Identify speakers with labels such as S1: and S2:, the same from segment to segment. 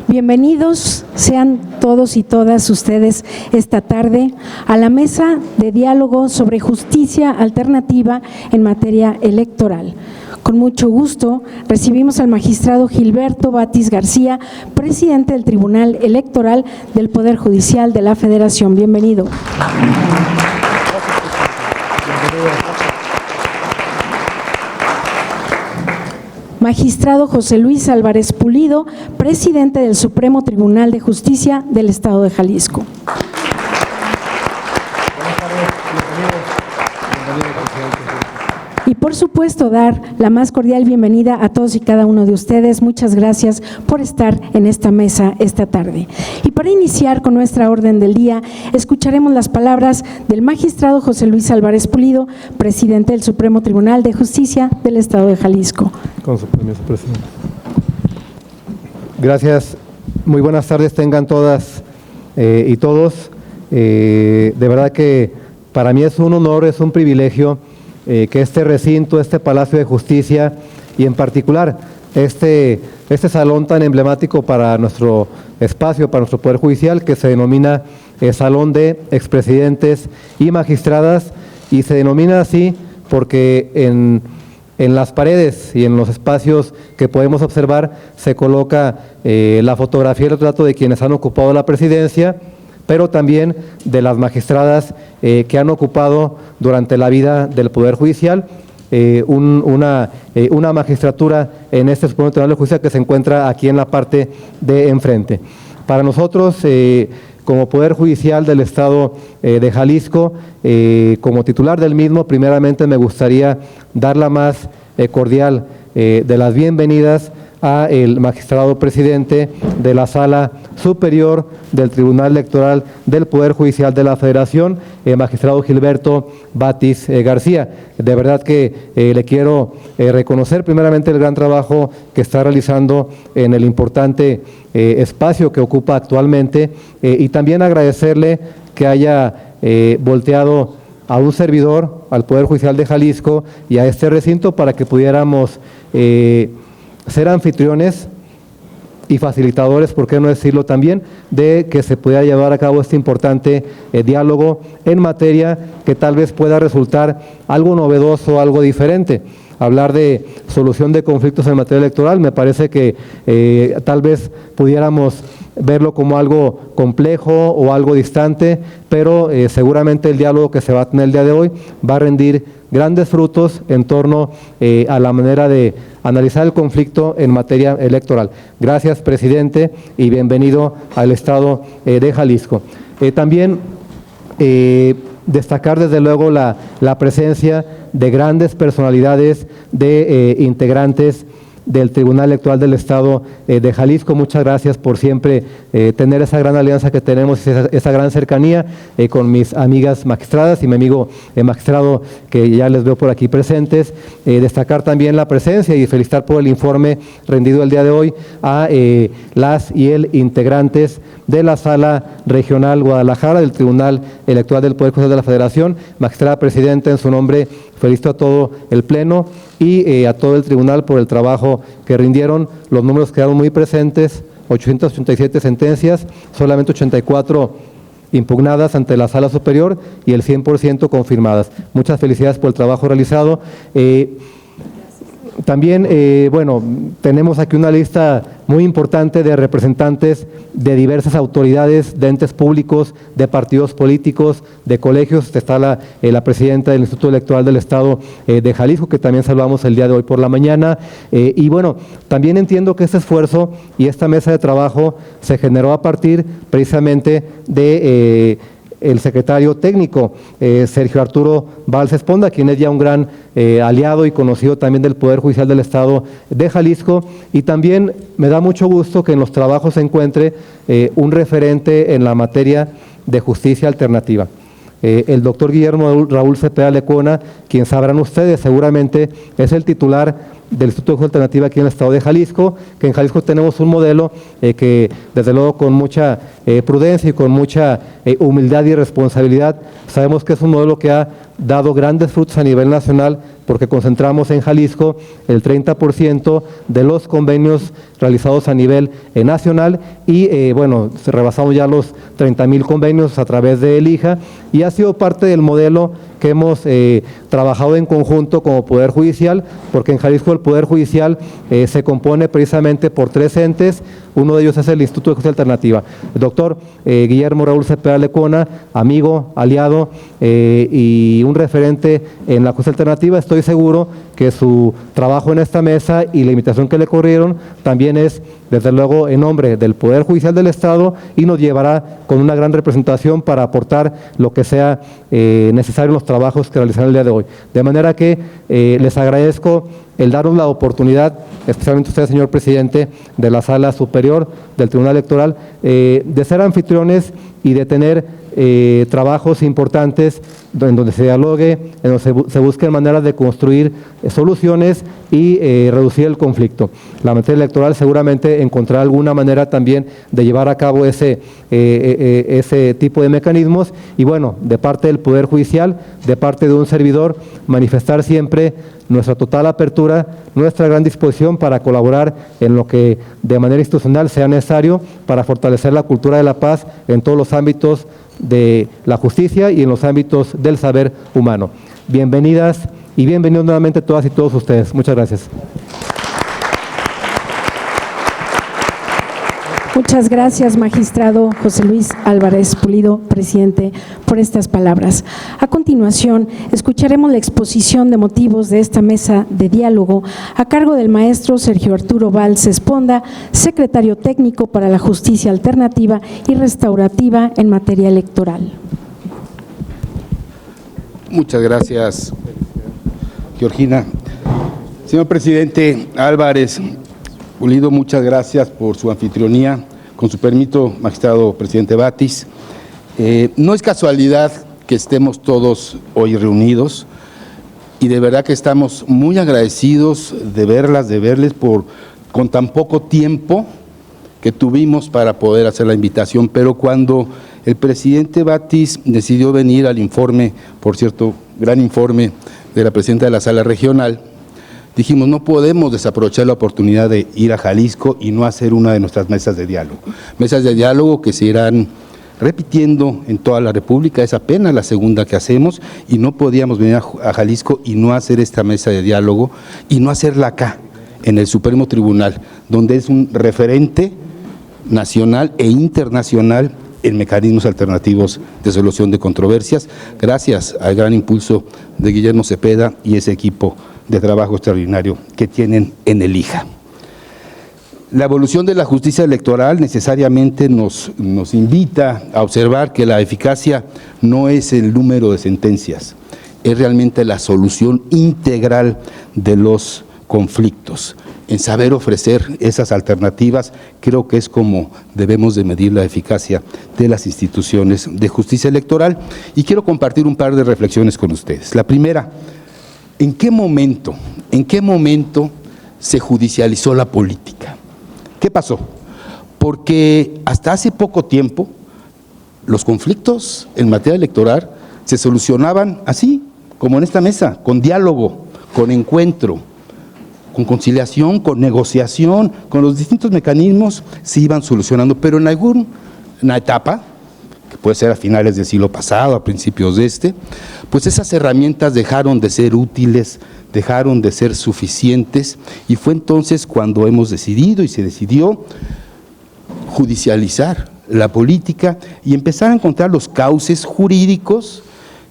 S1: Bienvenidos sean todos y todas ustedes esta tarde a la mesa de diálogo sobre justicia alternativa en materia electoral. Con mucho gusto recibimos al magistrado Gilberto Batis García, presidente del Tribunal Electoral del Poder Judicial de la Federación. Bienvenido. Magistrado José Luis Álvarez Pulido, presidente del Supremo Tribunal de Justicia del Estado de Jalisco. Y por supuesto dar la más cordial bienvenida a todos y cada uno de ustedes. Muchas gracias por estar en esta mesa esta tarde. Y para iniciar con nuestra orden del día, escucharemos las palabras del magistrado José Luis Álvarez Pulido, presidente del Supremo Tribunal de Justicia del Estado de Jalisco.
S2: Con su permiso, presidente. Gracias. Muy buenas tardes tengan todas y todos. De verdad que para mí es un honor, es un privilegio que este recinto, este Palacio de Justicia y en particular este salón tan emblemático para nuestro espacio, para nuestro Poder Judicial, que se denomina Salón de Expresidentes y Magistradas, y se denomina así porque en las paredes y en los espacios que podemos observar se coloca la fotografía y el retrato de quienes han ocupado la presidencia, pero también de las magistradas que han ocupado durante la vida del Poder Judicial una magistratura en este Supremo Tribunal de Justicia que se encuentra aquí en la parte de enfrente. Para nosotros, como Poder Judicial del Estado de Jalisco, como titular del mismo, primeramente me gustaría dar la más cordial de las bienvenidas a el magistrado presidente de la Sala Superior del Tribunal Electoral del Poder Judicial de la Federación, el magistrado Gilberto Batis García. De verdad que le quiero reconocer primeramente el gran trabajo que está realizando en el importante espacio que ocupa actualmente y también agradecerle que haya volteado a un servidor, al Poder Judicial de Jalisco y a este recinto para que pudiéramos ser anfitriones y facilitadores, por qué no decirlo también, de que se pueda llevar a cabo este importante diálogo en materia que tal vez pueda resultar algo novedoso, algo diferente. Hablar de solución de conflictos en materia electoral, me parece que tal vez pudiéramos verlo como algo complejo o algo distante, pero seguramente el diálogo que se va a tener el día de hoy va a rendir grandes frutos en torno a la manera de analizar el conflicto en materia electoral. Gracias, presidente, y bienvenido al Estado de Jalisco. También destacar desde luego la presencia de grandes personalidades de integrantes del Tribunal Electoral del Estado de Jalisco. Muchas gracias por siempre tener esa gran alianza que tenemos, esa gran cercanía con mis amigas magistradas y mi amigo magistrado que ya les veo por aquí presentes. Destacar también la presencia y felicitar por el informe rendido el día de hoy a las y el integrantes de la Sala Regional Guadalajara del Tribunal Electoral del Poder Judicial de la Federación. Magistrada presidenta, en su nombre felicito a todo el Pleno y a todo el Tribunal por el trabajo que rindieron. Los números quedaron muy presentes, 887 sentencias, solamente 84 impugnadas ante la Sala Superior y el 100% confirmadas. Muchas felicidades por el trabajo realizado. También, bueno, tenemos aquí una lista muy importante de representantes de diversas autoridades, de entes públicos, de partidos políticos, de colegios. Está la presidenta del Instituto Electoral del Estado de Jalisco, que también saludamos el día de hoy por la mañana. Y bueno, también entiendo que este esfuerzo y esta mesa de trabajo se generó a partir precisamente de el secretario técnico, Sergio Arturo Valls Esponda, quien es ya un gran aliado y conocido también del Poder Judicial del Estado de Jalisco, y también me da mucho gusto que en los trabajos se encuentre un referente en la materia de justicia alternativa. El doctor Guillermo Raúl Cepeda Lecona, quien sabrán ustedes seguramente es el titular del Instituto de Justicia Alternativa aquí en el estado de Jalisco, que en Jalisco tenemos un modelo que desde luego con mucha prudencia y con mucha humildad y responsabilidad, sabemos que es un modelo que ha dado grandes frutos a nivel nacional, porque concentramos en Jalisco el 30% de los convenios realizados a nivel nacional y bueno, rebasamos ya los 30,000 convenios a través de ELIJA y ha sido parte del modelo que hemos trabajado en conjunto como Poder Judicial, porque en Jalisco el Poder Judicial se compone precisamente por 3 entes, uno de ellos es el Instituto de Justicia Alternativa. El doctor Guillermo Raúl Cepeda Lecona, amigo, aliado y un referente en la justicia alternativa, estoy seguro que su trabajo en esta mesa y la invitación que le corrieron también es, desde luego, en nombre del Poder Judicial del Estado y nos llevará con una gran representación para aportar lo que sea necesario en los trabajos que realizarán el día de hoy. De manera que les agradezco el darnos la oportunidad, especialmente usted, señor presidente de la Sala Superior del Tribunal Electoral, de ser anfitriones y de tener trabajos importantes en donde se dialogue, en donde se busquen maneras de construir soluciones y reducir el conflicto. La materia electoral seguramente encontrará alguna manera también de llevar a cabo ese tipo de mecanismos y bueno, de parte del Poder Judicial, de parte de un servidor, manifestar siempre nuestra total apertura, nuestra gran disposición para colaborar en lo que de manera institucional sea necesario para fortalecer la cultura de la paz en todos los ámbitos de la justicia y en los ámbitos del saber humano. Bienvenidas y bienvenidos nuevamente todas y todos ustedes. Muchas gracias.
S1: Muchas gracias, magistrado José Luis Álvarez Pulido, presidente, por estas palabras. A continuación, escucharemos la exposición de motivos de esta mesa de diálogo a cargo del maestro Sergio Arturo Valls Esponda, secretario técnico para la Justicia Alternativa y Restaurativa en materia electoral.
S3: Muchas gracias, Georgina. Señor presidente Álvarez Pulido, muchas gracias por su anfitrionía. Con su permiso, magistrado presidente Batis, no es casualidad que estemos todos hoy reunidos y de verdad que estamos muy agradecidos de verles con tan poco tiempo que tuvimos para poder hacer la invitación, pero cuando el presidente Batis decidió venir al informe, por cierto, gran informe de la presidenta de la Sala Regional, dijimos, no podemos desaprovechar la oportunidad de ir a Jalisco y no hacer una de nuestras mesas de diálogo. Mesas de diálogo que se irán repitiendo en toda la República, es apenas la segunda que hacemos y no podíamos venir a Jalisco y no hacer esta mesa de diálogo y no hacerla acá, en el Supremo Tribunal, donde es un referente nacional e internacional en mecanismos alternativos de solución de controversias, gracias al gran impulso de Guillermo Cepeda y ese equipo de trabajo extraordinario que tienen en ELIJA. La evolución de la justicia electoral necesariamente nos invita a observar que la eficacia no es el número de sentencias, es realmente la solución integral de los conflictos. En saber ofrecer esas alternativas, creo que es como debemos de medir la eficacia de las instituciones de justicia electoral. Y quiero compartir un par de reflexiones con ustedes. La primera, ¿en qué momento se judicializó la política? ¿Qué pasó? Porque hasta hace poco tiempo los conflictos en materia electoral se solucionaban así, como en esta mesa, con diálogo, con encuentro, con conciliación, con negociación, con los distintos mecanismos se iban solucionando, pero en alguna etapa, que puede ser a finales del siglo pasado, a principios de pues esas herramientas dejaron de ser útiles, dejaron de ser suficientes, y fue entonces cuando hemos decidido y se decidió judicializar la política y empezar a encontrar los cauces jurídicos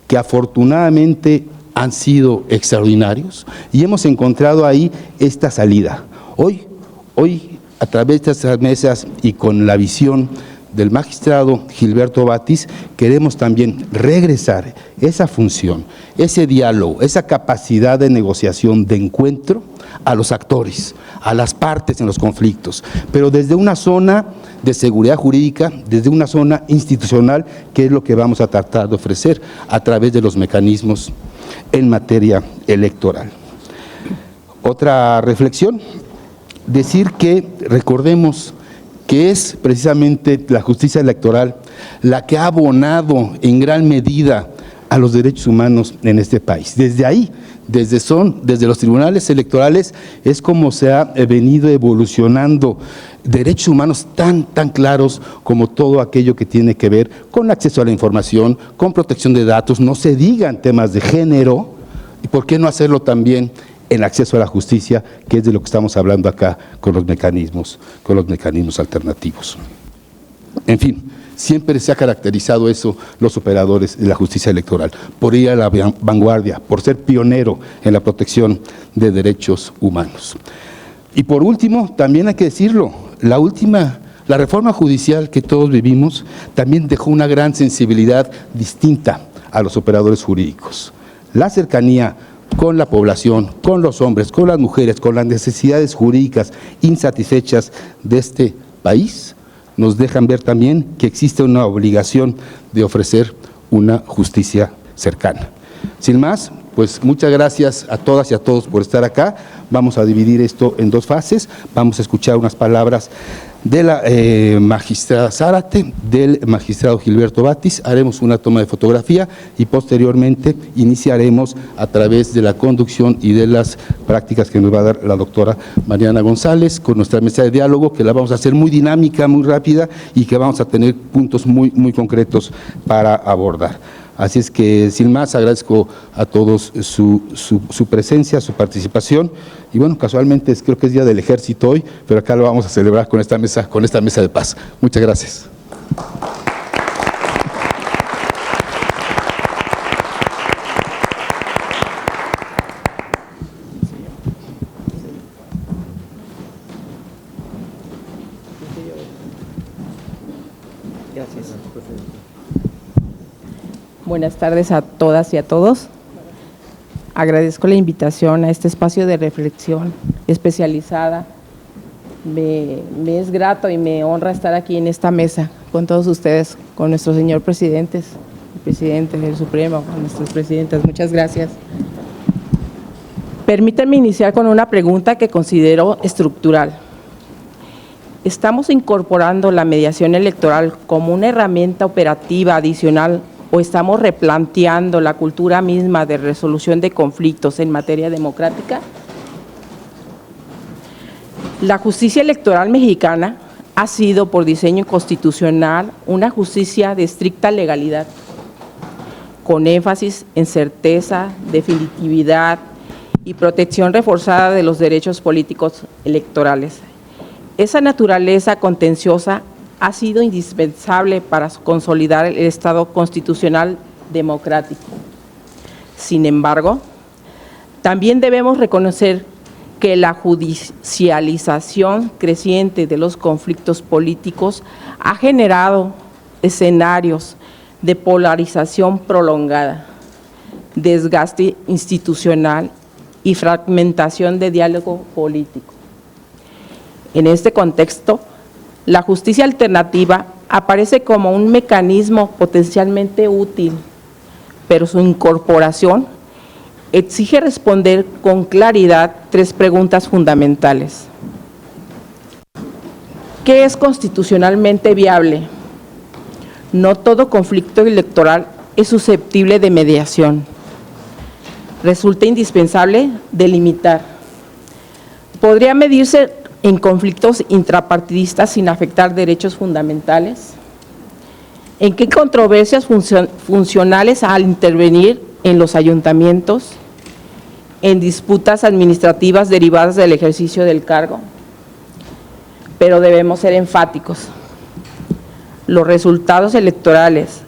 S3: que afortunadamente han sido extraordinarios y hemos encontrado ahí esta salida. Hoy a través de estas mesas y con la visión del magistrado Gilberto Batis, queremos también regresar esa función, ese diálogo, esa capacidad de negociación, de encuentro a los actores, a las partes en los conflictos, pero desde una zona de seguridad jurídica, desde una zona institucional, que es lo que vamos a tratar de ofrecer a través de los mecanismos en materia electoral. Otra reflexión, decir que recordemos que es precisamente la justicia electoral la que ha abonado en gran medida a los derechos humanos en este país. Desde ahí, desde los tribunales electorales, es como se ha venido evolucionando derechos humanos tan claros como todo aquello que tiene que ver con acceso a la información, con protección de datos, no se digan temas de género, y por qué no hacerlo también en acceso a la justicia, que es de lo que estamos hablando acá con los mecanismos alternativos. En fin, siempre se ha caracterizado eso los operadores de la justicia electoral, por ir a la vanguardia, por ser pionero en la protección de derechos humanos. Y por último, también hay que decirlo, la reforma judicial que todos vivimos también dejó una gran sensibilidad distinta a los operadores jurídicos. La cercanía con la población, con los hombres, con las mujeres, con las necesidades jurídicas insatisfechas de este país, nos dejan ver también que existe una obligación de ofrecer una justicia cercana. Sin más, pues muchas gracias a todas y a todos por estar acá. Vamos a dividir esto en dos fases. Vamos a escuchar unas palabras de la magistrada Zárate, del magistrado Gilberto Batis, haremos una toma de fotografía y posteriormente iniciaremos a través de la conducción y de las prácticas que nos va a dar la doctora Mariana González con nuestra mesa de diálogo, que la vamos a hacer muy dinámica, muy rápida y que vamos a tener puntos muy concretos para abordar. Así es que, sin más, agradezco a todos su presencia, su participación. Y bueno, casualmente creo que es Día del Ejército hoy, pero acá lo vamos a celebrar con esta mesa de paz. Muchas gracias.
S4: Gracias. Buenas tardes a todas y a todos. Agradezco la invitación a este espacio de reflexión especializada. Me es grato y me honra estar aquí en esta mesa con todos ustedes, con nuestro señor presidente, el presidente del Supremo, con nuestras presidentas. Muchas gracias. Permítanme iniciar con una pregunta que considero estructural. ¿Estamos incorporando la mediación electoral como una herramienta operativa adicional o estamos replanteando la cultura misma de resolución de conflictos en materia democrática? La justicia electoral mexicana ha sido, por diseño constitucional, una justicia de estricta legalidad, con énfasis en certeza, definitividad y protección reforzada de los derechos políticos electorales. Esa naturaleza contenciosa ha sido indispensable para consolidar el Estado constitucional democrático. Sin embargo, también debemos reconocer que la judicialización creciente de los conflictos políticos ha generado escenarios de polarización prolongada, desgaste institucional y fragmentación de diálogo político. En este contexto, la justicia alternativa aparece como un mecanismo potencialmente útil, pero su incorporación exige responder con claridad tres preguntas fundamentales. ¿Qué es constitucionalmente viable? No todo conflicto electoral es susceptible de mediación. Resulta indispensable delimitar. ¿Podría medirse en conflictos intrapartidistas sin afectar derechos fundamentales? ¿En qué controversias funcionales al intervenir en los ayuntamientos, en disputas administrativas derivadas del ejercicio del cargo? Pero debemos ser enfáticos. Los resultados electorales,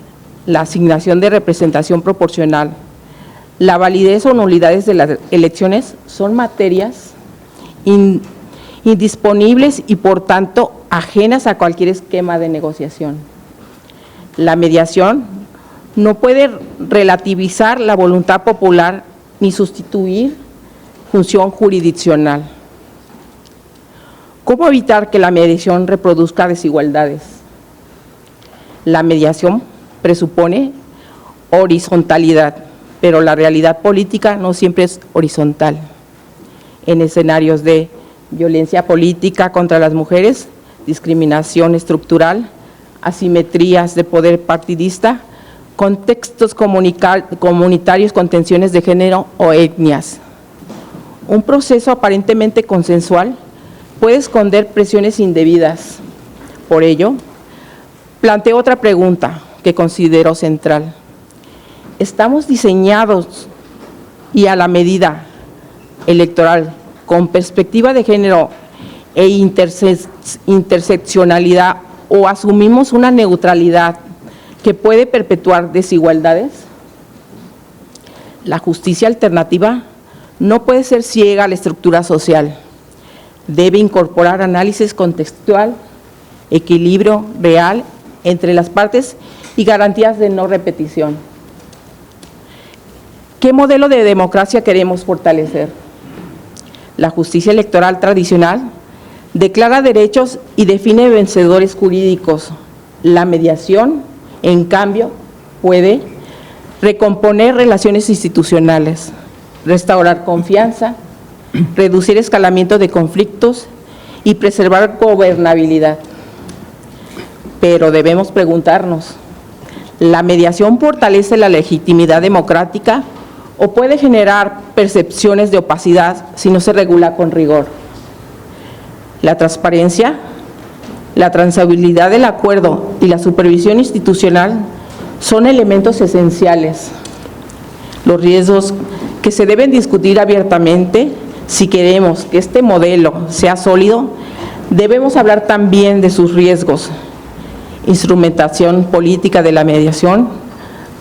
S4: la asignación de representación proporcional, la validez o nulidades de las elecciones son materias indisponibles y por tanto ajenas a cualquier esquema de negociación. La mediación no puede relativizar la voluntad popular ni sustituir función jurisdiccional. ¿Cómo evitar que la mediación reproduzca desigualdades? La mediación presupone horizontalidad, pero la realidad política no siempre es horizontal. en escenarios de violencia política contra las mujeres, discriminación estructural, asimetrías de poder partidista, contextos comunitarios con tensiones de género o etnias. Un proceso aparentemente consensual puede esconder presiones indebidas. Por ello, planteo otra pregunta que considero central. ¿Estamos diseñados y a la medida electoral con perspectiva de género e interseccionalidad o asumimos una neutralidad que puede perpetuar desigualdades? La justicia alternativa no puede ser ciega a la estructura social. Debe incorporar análisis contextual, equilibrio real entre las partes y garantías de no repetición. ¿Qué modelo de democracia queremos fortalecer? La justicia electoral tradicional declara derechos y define vencedores jurídicos. La mediación, en cambio, puede recomponer relaciones institucionales, restaurar confianza, reducir escalamiento de conflictos y preservar gobernabilidad. Pero debemos preguntarnos, ¿la mediación fortalece la legitimidad democrática o puede generar percepciones de opacidad si no se regula con rigor? La transparencia, la transabilidad del acuerdo y la supervisión institucional son elementos esenciales. Los riesgos que se deben discutir abiertamente, si queremos que este modelo sea sólido, debemos hablar también de sus riesgos. Instrumentación política de la mediación,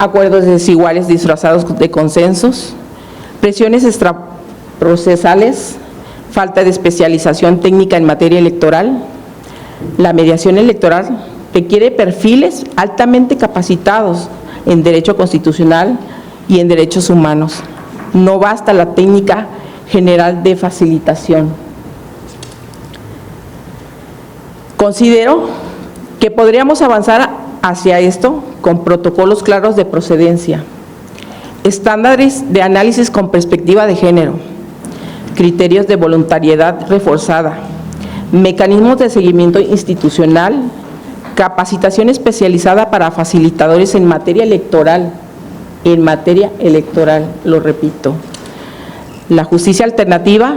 S4: acuerdos desiguales disfrazados de consensos, presiones extraprocesales, falta de especialización técnica en materia electoral. La mediación electoral requiere perfiles altamente capacitados en derecho constitucional y en derechos humanos. No basta la técnica general de facilitación. Considero que podríamos avanzar hacia esto con protocolos claros de procedencia, estándares de análisis con perspectiva de género, criterios de voluntariedad reforzada, mecanismos de seguimiento institucional, capacitación especializada para facilitadores en materia electoral, lo repito. La justicia alternativa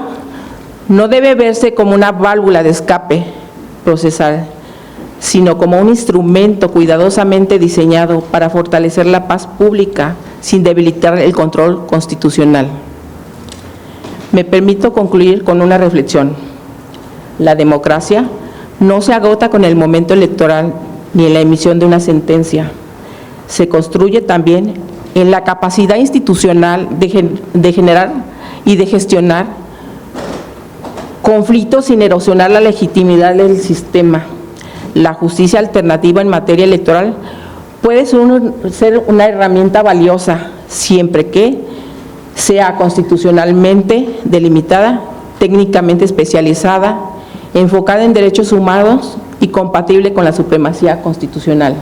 S4: no debe verse como una válvula de escape procesal, sino como un instrumento cuidadosamente diseñado para fortalecer la paz pública sin debilitar el control constitucional. Me permito concluir con una reflexión. La democracia no se agota con el momento electoral ni en la emisión de una sentencia. Se construye también en la capacidad institucional de generar y de gestionar conflictos sin erosionar la legitimidad del sistema. La justicia alternativa en materia electoral puede ser una herramienta valiosa siempre que sea constitucionalmente delimitada, técnicamente especializada, enfocada en derechos humanos y compatible con la supremacía constitucional.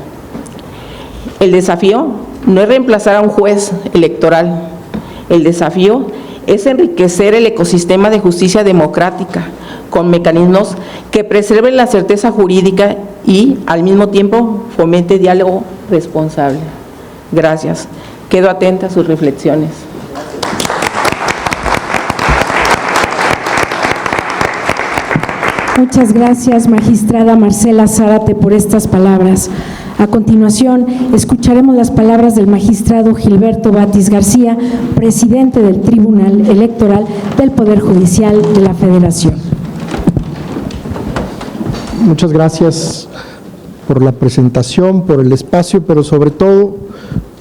S4: El desafío no es reemplazar a un juez electoral, el desafío es enriquecer el ecosistema de justicia democrática con mecanismos que preserven la certeza jurídica y, al mismo tiempo, fomente diálogo responsable. Gracias. Quedo atenta a sus reflexiones.
S1: Muchas gracias, magistrada Marcela Zárate, por estas palabras. A continuación, escucharemos las palabras del magistrado Gilberto Batis García, presidente del Tribunal Electoral del Poder Judicial de la Federación.
S5: Muchas gracias por la presentación, por el espacio, pero sobre todo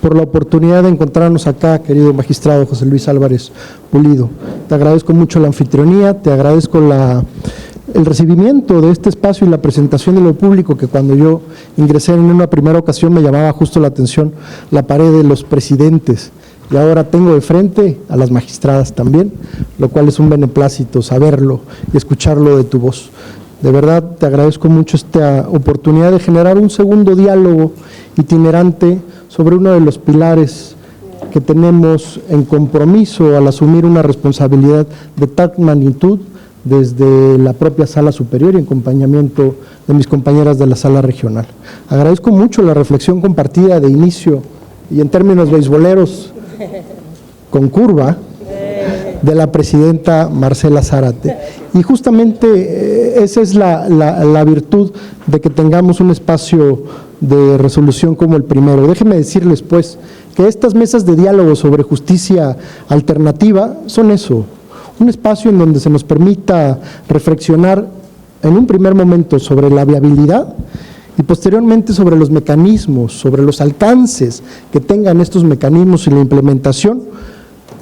S5: por la oportunidad de encontrarnos acá, querido magistrado José Luis Álvarez Pulido. Te agradezco mucho la anfitrionía, te agradezco el recibimiento de este espacio y la presentación de lo público, que cuando yo ingresé en una primera ocasión me llamaba justo la atención la pared de los presidentes, y ahora tengo de frente a las magistradas también, lo cual es un beneplácito saberlo y escucharlo de tu voz. De verdad te agradezco mucho esta oportunidad de generar un segundo diálogo itinerante sobre uno de los pilares que tenemos en compromiso al asumir una responsabilidad de tal magnitud desde la propia sala superior y en acompañamiento de mis compañeras de la sala regional. Agradezco mucho la reflexión compartida de inicio y en términos beisboleros con curva de la presidenta Marcela Zárate. Y justamente esa es la virtud de que tengamos un espacio de resolución como el primero. Déjenme decirles, pues, que estas mesas de diálogo sobre justicia alternativa son eso, un espacio en donde se nos permita reflexionar en un primer momento sobre la viabilidad y posteriormente sobre los mecanismos, sobre los alcances que tengan estos mecanismos y la implementación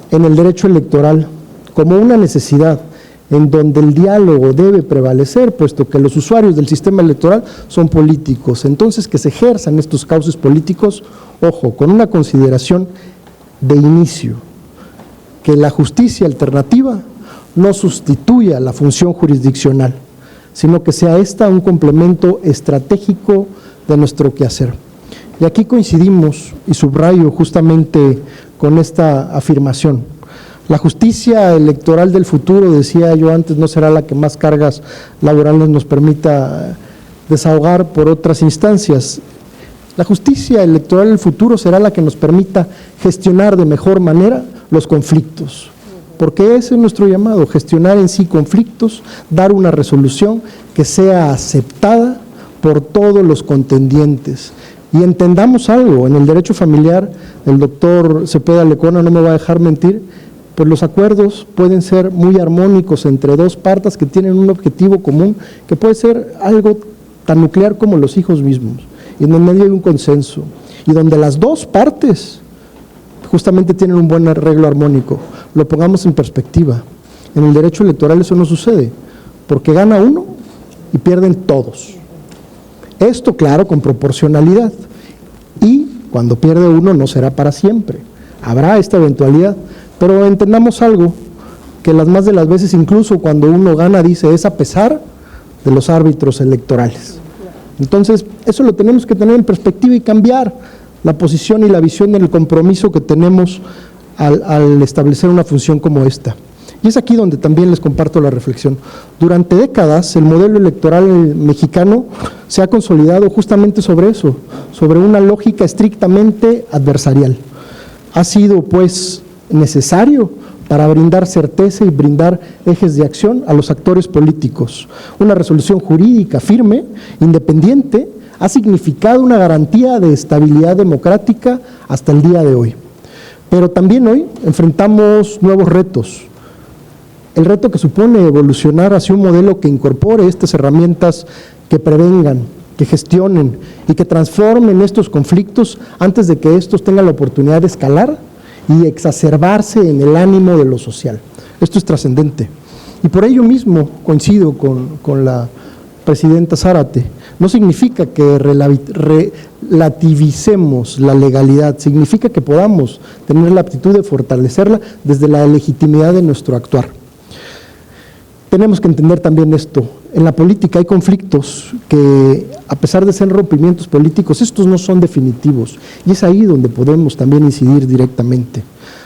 S5: en el derecho electoral como una necesidad en donde el diálogo debe prevalecer, puesto que los usuarios del sistema electoral son políticos. Entonces, que se ejerzan estos cauces políticos, ojo, con una consideración de inicio, que la justicia alternativa no sustituya la función jurisdiccional, sino que sea esta un complemento estratégico de nuestro quehacer. Y aquí coincidimos, y subrayo justamente con esta afirmación. La justicia electoral del futuro, decía yo antes, no será la que más cargas laborales nos permita desahogar por otras instancias. La justicia electoral del futuro será la que nos permita gestionar de mejor manera los conflictos, porque ese es nuestro llamado, gestionar en sí conflictos, dar una resolución que sea aceptada por todos los contendientes. Y entendamos algo, en el derecho familiar, el doctor Cepeda Lecona no me va a dejar mentir, pues los acuerdos pueden ser muy armónicos entre dos partes que tienen un objetivo común, que puede ser algo tan nuclear como los hijos mismos, y en medio hay un consenso, y donde las dos partes justamente tienen un buen arreglo armónico. Lo pongamos en perspectiva. En el derecho electoral eso no sucede, porque gana uno y pierden todos. Esto, claro, con proporcionalidad, y cuando pierde uno no será para siempre, habrá esta eventualidad. Pero entendamos algo, que las más de las veces, incluso cuando uno gana, dice, es a pesar de los árbitros electorales. Entonces, eso lo tenemos que tener en perspectiva y cambiar la posición y la visión del compromiso que tenemos al establecer una función como esta. Y es aquí donde también les comparto la reflexión. Durante décadas, el modelo electoral mexicano se ha consolidado justamente sobre eso, sobre una lógica estrictamente adversarial. Ha sido, pues, necesario para brindar certeza y brindar ejes de acción a los actores políticos. Una resolución jurídica firme, independiente, ha significado una garantía de estabilidad democrática hasta el día de hoy. Pero también hoy enfrentamos nuevos retos. El reto que supone evolucionar hacia un modelo que incorpore estas herramientas que prevengan, que gestionen y que transformen estos conflictos antes de que estos tengan la oportunidad de escalar y exacerbarse en el ánimo de lo social. Esto es trascendente. Y por ello mismo coincido con la presidenta Zárate. No significa que relativicemos la legalidad, significa que podamos tener la aptitud de fortalecerla desde la legitimidad de nuestro actuar. Tenemos que entender también esto. En la política hay conflictos que, a pesar de ser rompimientos políticos, estos no son definitivos, y es ahí donde podemos también incidir directamente.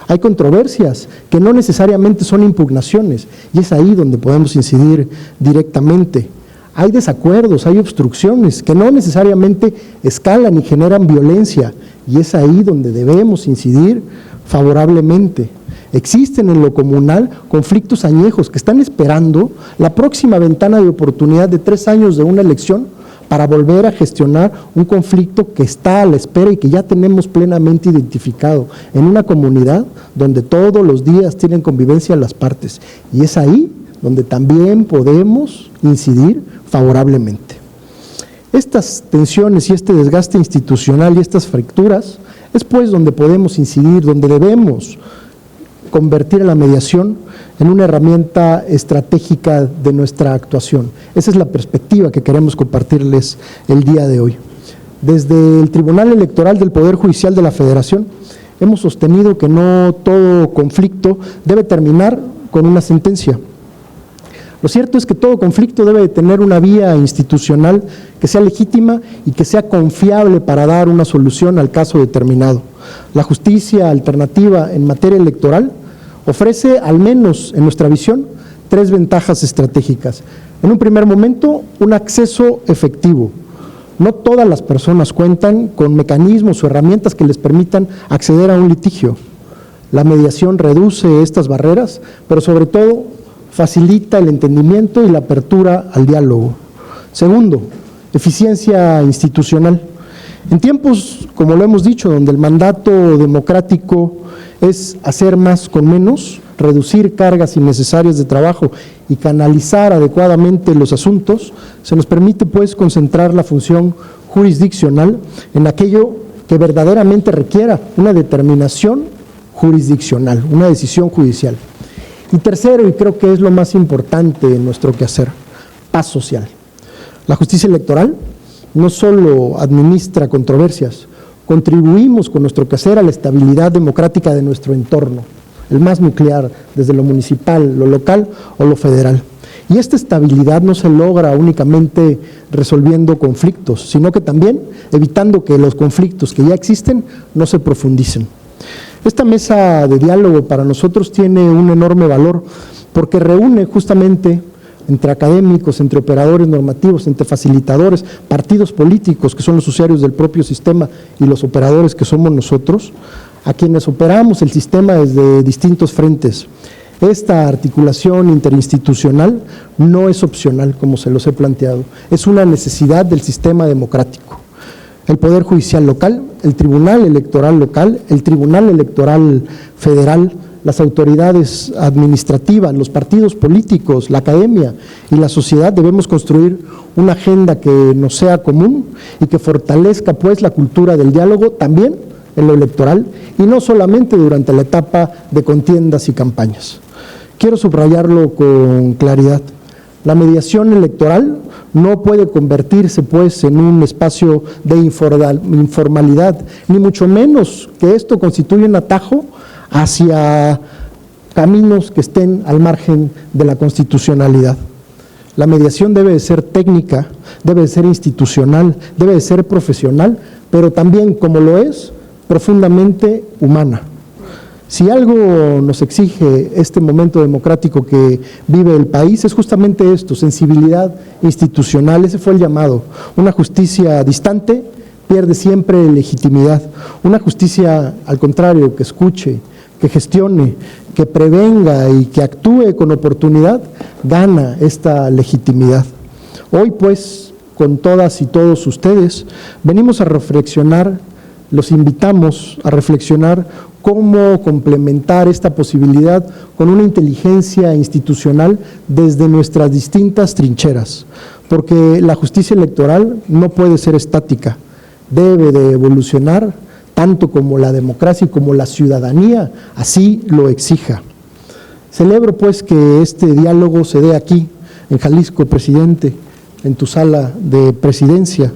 S5: Hay controversias que no necesariamente son impugnaciones, y es ahí donde podemos incidir directamente. Hay desacuerdos, hay obstrucciones que no necesariamente escalan y generan violencia, y es ahí donde debemos incidir favorablemente. Existen en lo comunal conflictos añejos que están esperando la próxima ventana de oportunidad de 3 años de una elección para volver a gestionar un conflicto que está a la espera y que ya tenemos plenamente identificado en una comunidad donde todos los días tienen convivencia las partes. Y es ahí donde también podemos incidir favorablemente. Estas tensiones y este desgaste institucional y estas fracturas es pues donde podemos incidir, donde debemos convertir a la mediación en una herramienta estratégica de nuestra actuación. Esa es la perspectiva que queremos compartirles el día de hoy. Desde el Tribunal Electoral del Poder Judicial de la Federación hemos sostenido que no todo conflicto debe terminar con una sentencia. Lo cierto es que todo conflicto debe de tener una vía institucional que sea legítima y que sea confiable para dar una solución al caso determinado. La justicia alternativa en materia electoral ofrece, al menos en nuestra visión, 3 ventajas estratégicas. En un primer momento, un acceso efectivo. No todas las personas cuentan con mecanismos o herramientas que les permitan acceder a un litigio. La mediación reduce estas barreras, pero sobre todo facilita el entendimiento y la apertura al diálogo. Segundo, eficiencia institucional. En tiempos, como lo hemos dicho, donde el mandato democrático es hacer más con menos, reducir cargas innecesarias de trabajo y canalizar adecuadamente los asuntos, se nos permite pues concentrar la función jurisdiccional en aquello que verdaderamente requiera una determinación jurisdiccional, una decisión judicial. Y tercero, y creo que es lo más importante en nuestro quehacer, paz social. La justicia electoral no solo administra controversias, contribuimos con nuestro quehacer a la estabilidad democrática de nuestro entorno, el más nuclear, desde lo municipal, lo local o lo federal. Y esta estabilidad no se logra únicamente resolviendo conflictos, sino que también evitando que los conflictos que ya existen no se profundicen. Esta mesa de diálogo para nosotros tiene un enorme valor porque reúne justamente entre académicos, entre operadores normativos, entre facilitadores, partidos políticos que son los usuarios del propio sistema y los operadores que somos nosotros, a quienes operamos el sistema desde distintos frentes. Esta articulación interinstitucional no es opcional, como se los he planteado, es una necesidad del sistema democrático. El Poder Judicial local, el Tribunal Electoral local, el Tribunal Electoral federal, las autoridades administrativas, los partidos políticos, la academia y la sociedad debemos construir una agenda que nos sea común y que fortalezca pues la cultura del diálogo también en lo electoral y no solamente durante la etapa de contiendas y campañas. Quiero subrayarlo con claridad. La mediación electoral no puede convertirse pues en un espacio de informalidad, ni mucho menos que esto constituya un atajo hacia caminos que estén al margen de la constitucionalidad. La mediación debe de ser técnica, debe de ser institucional, debe de ser profesional, pero también, como lo es, profundamente humana. Si algo nos exige este momento democrático que vive el país es justamente esto, sensibilidad institucional, ese fue el llamado. Una justicia distante pierde siempre legitimidad, una justicia al contrario, que escuche, que gestione, que prevenga y que actúe con oportunidad, gana esta legitimidad. Hoy pues, con todas y todos ustedes, venimos a reflexionar, los invitamos a reflexionar cómo complementar esta posibilidad con una inteligencia institucional desde nuestras distintas trincheras, porque la justicia electoral no puede ser estática, debe de evolucionar tanto como la democracia y como la ciudadanía así lo exija. Celebro pues que este diálogo se dé aquí, en Jalisco, presidente, en tu sala de presidencia,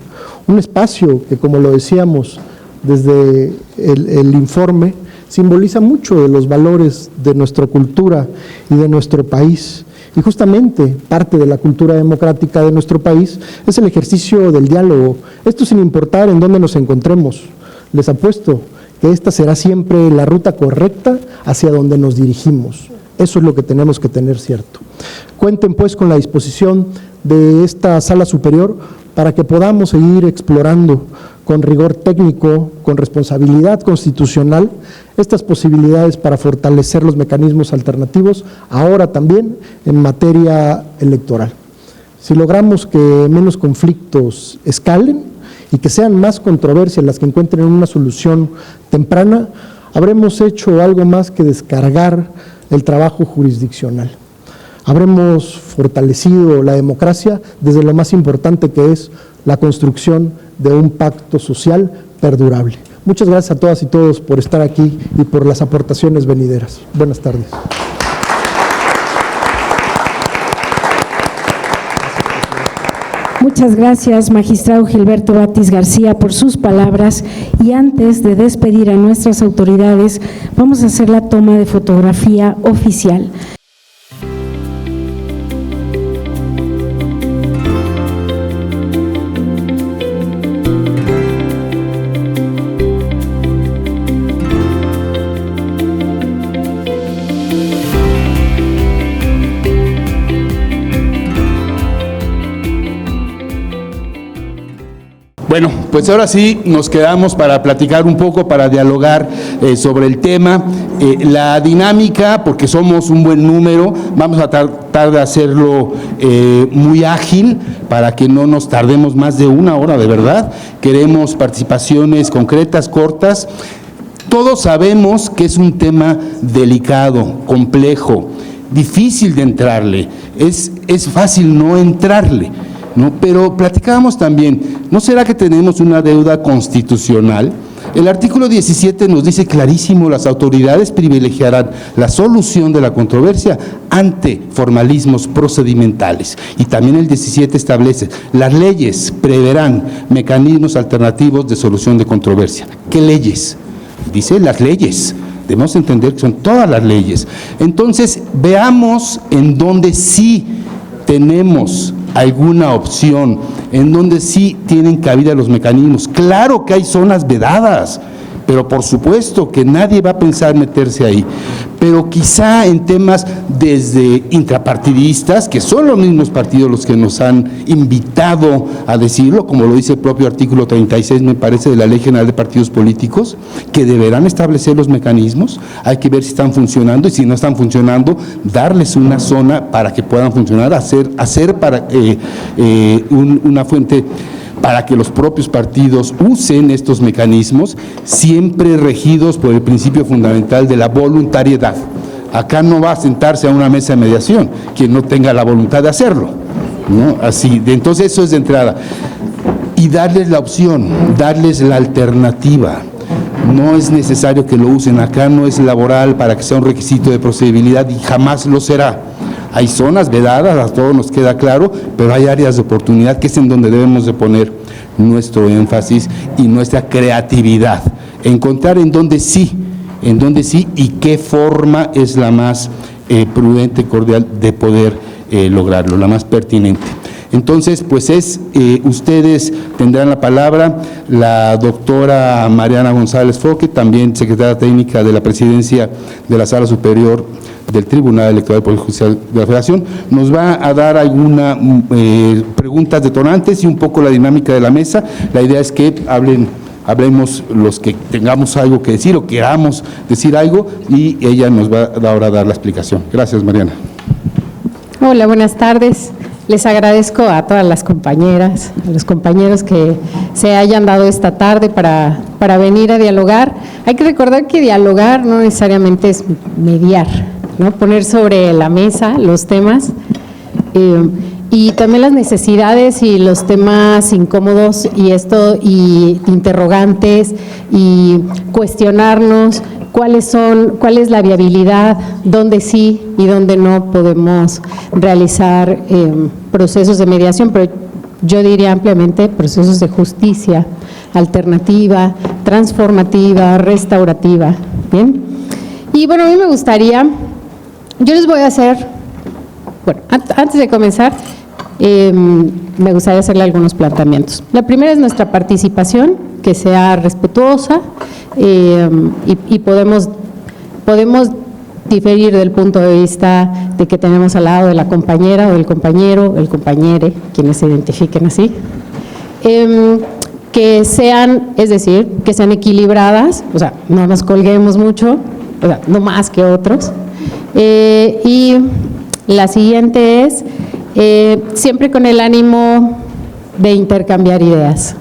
S5: un espacio que, como lo decíamos desde el informe, simboliza mucho de los valores de nuestra cultura y de nuestro país. Y justamente parte de la cultura democrática de nuestro país es el ejercicio del diálogo. Esto sin importar en dónde nos encontremos. Les apuesto que esta será siempre la ruta correcta hacia donde nos dirigimos. Eso es lo que tenemos que tener cierto. Cuenten pues con la disposición de esta sala superior para que podamos seguir explorando con rigor técnico, con responsabilidad constitucional, estas posibilidades para fortalecer los mecanismos alternativos, ahora también en materia electoral. Si logramos que menos conflictos escalen y que sean más controversias las que encuentren una solución temprana, habremos hecho algo más que descargar el trabajo jurisdiccional. Habremos fortalecido la democracia desde lo más importante que es la construcción de un pacto social perdurable. Muchas gracias a todas y todos por estar aquí y por las aportaciones venideras. Buenas tardes.
S1: Muchas gracias, magistrado Gilberto Batis García, por sus palabras. Y antes de despedir a nuestras autoridades, vamos a hacer la toma de fotografía oficial.
S3: Bueno, pues ahora sí nos quedamos para platicar un poco, para dialogar sobre el tema. La dinámica, porque somos un buen número, vamos a tratar de hacerlo muy ágil para que no nos tardemos más de una hora, de verdad. Queremos participaciones concretas, cortas. Todos sabemos que es un tema delicado, complejo, difícil de entrarle. Es fácil no entrarle, ¿no? Pero platicábamos también, ¿no será que tenemos una deuda constitucional? El artículo 17 nos dice clarísimo: las autoridades privilegiarán la solución de la controversia ante formalismos procedimentales. Y también el 17 establece: las leyes preverán mecanismos alternativos de solución de controversia. ¿Qué leyes? Dice las leyes. Debemos entender que son todas las leyes. Entonces, veamos en dónde sí tenemos alguna opción, en donde sí tienen cabida los mecanismos. Claro que hay zonas vedadas, pero por supuesto que nadie va a pensar meterse ahí. Pero quizá en temas desde intrapartidistas, que son los mismos partidos los que nos han invitado a decirlo, como lo dice el propio artículo 36, me parece, de la Ley General de Partidos Políticos, que deberán establecer los mecanismos. Hay que ver si están funcionando, y si no están funcionando, darles una zona para que puedan funcionar, hacer para una fuente para que los propios partidos usen estos mecanismos, siempre regidos por el principio fundamental de la voluntariedad. Acá no va a sentarse a una mesa de mediación quien no tenga la voluntad de hacerlo, ¿no? Así, entonces eso es de entrada. Y darles la opción, darles la alternativa. No es necesario que lo usen, acá no es laboral para que sea un requisito de procedibilidad, y jamás lo será. Hay zonas vedadas, a todos nos queda claro, pero hay áreas de oportunidad que es en donde debemos de poner nuestro énfasis y nuestra creatividad. Encontrar en dónde sí y qué forma es la más prudente y cordial de poder lograrlo, la más pertinente. Entonces, pues ustedes tendrán la palabra, la doctora Mariana González Foque, también secretaria técnica de la Presidencia de la Sala Superior del Tribunal Electoral del Poder Judicial de la Federación, nos va a dar algunas preguntas detonantes y un poco la dinámica de la mesa. La idea es que hablemos los que tengamos algo que decir o queramos decir algo, y ella nos va ahora a dar la explicación. Gracias, Mariana.
S6: Hola, buenas tardes. Les agradezco a todas las compañeras, a los compañeros que se hayan dado esta tarde para venir a dialogar. Hay que recordar que dialogar no necesariamente es mediar, ¿no? Poner sobre la mesa los temas y también las necesidades y los temas incómodos y interrogantes, y cuestionarnos cuál es la viabilidad, dónde sí y dónde no podemos realizar procesos de mediación, pero yo diría ampliamente procesos de justicia alternativa, transformativa, restaurativa. Bien. Y bueno, a mí me gustaría, yo les voy a hacer, bueno, antes de comenzar, me gustaría hacerle algunos planteamientos. La primera es nuestra participación, que sea respetuosa, y podemos diferir del punto de vista de que tenemos al lado de la compañera o del compañero, el compañere, quienes se identifiquen así, que sean equilibradas, o sea, no nos colguemos mucho, o sea, no más que otros. Y la siguiente es, siempre con el ánimo de intercambiar ideas.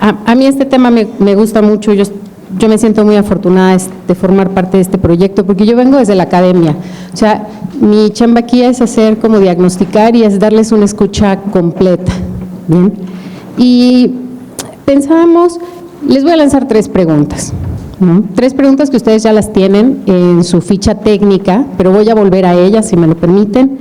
S6: A mí este tema me gusta mucho, yo me siento muy afortunada de formar parte de este proyecto, porque yo vengo desde la academia. O sea, mi chamba aquí es hacer como diagnosticar y es darles una escucha completa. ¿Bien? Y pensábamos, les voy a lanzar 3 preguntas, ¿no? 3 preguntas que ustedes ya las tienen en su ficha técnica, pero voy a volver a ellas, si me lo permiten.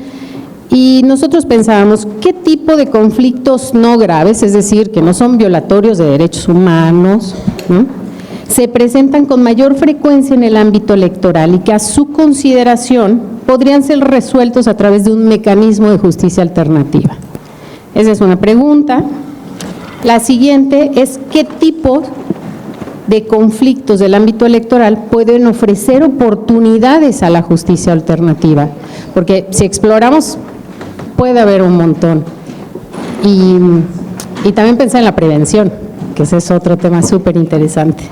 S6: Y nosotros pensábamos, ¿qué tipo de conflictos no graves, es decir, que no son violatorios de derechos humanos, ¿no?, se presentan con mayor frecuencia en el ámbito electoral y que a su consideración podrían ser resueltos a través de un mecanismo de justicia alternativa? Esa es una pregunta. La siguiente es, ¿qué tipo de conflictos del ámbito electoral pueden ofrecer oportunidades a la justicia alternativa? Porque si exploramos, puede haber un montón. Y también pensé en la prevención, que ese es otro tema súper interesante.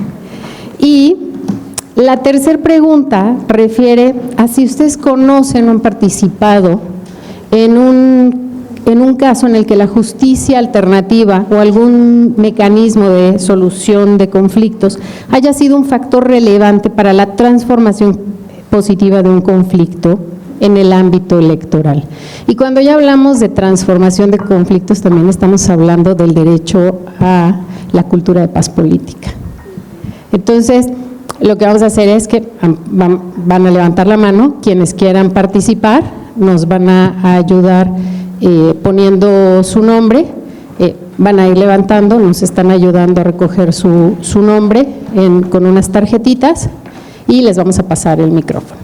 S6: Y la tercera pregunta refiere a si ustedes conocen o han participado en un caso en el que la justicia alternativa o algún mecanismo de solución de conflictos haya sido un factor relevante para la transformación positiva de un conflicto en el ámbito electoral. Y cuando ya hablamos de transformación de conflictos, también estamos hablando del derecho a la cultura de paz política. Entonces, lo que vamos a hacer es que van a levantar la mano quienes quieran participar, nos van a ayudar poniendo su nombre, van a ir levantando, nos están ayudando a recoger su nombre con unas tarjetitas y les vamos a pasar el micrófono.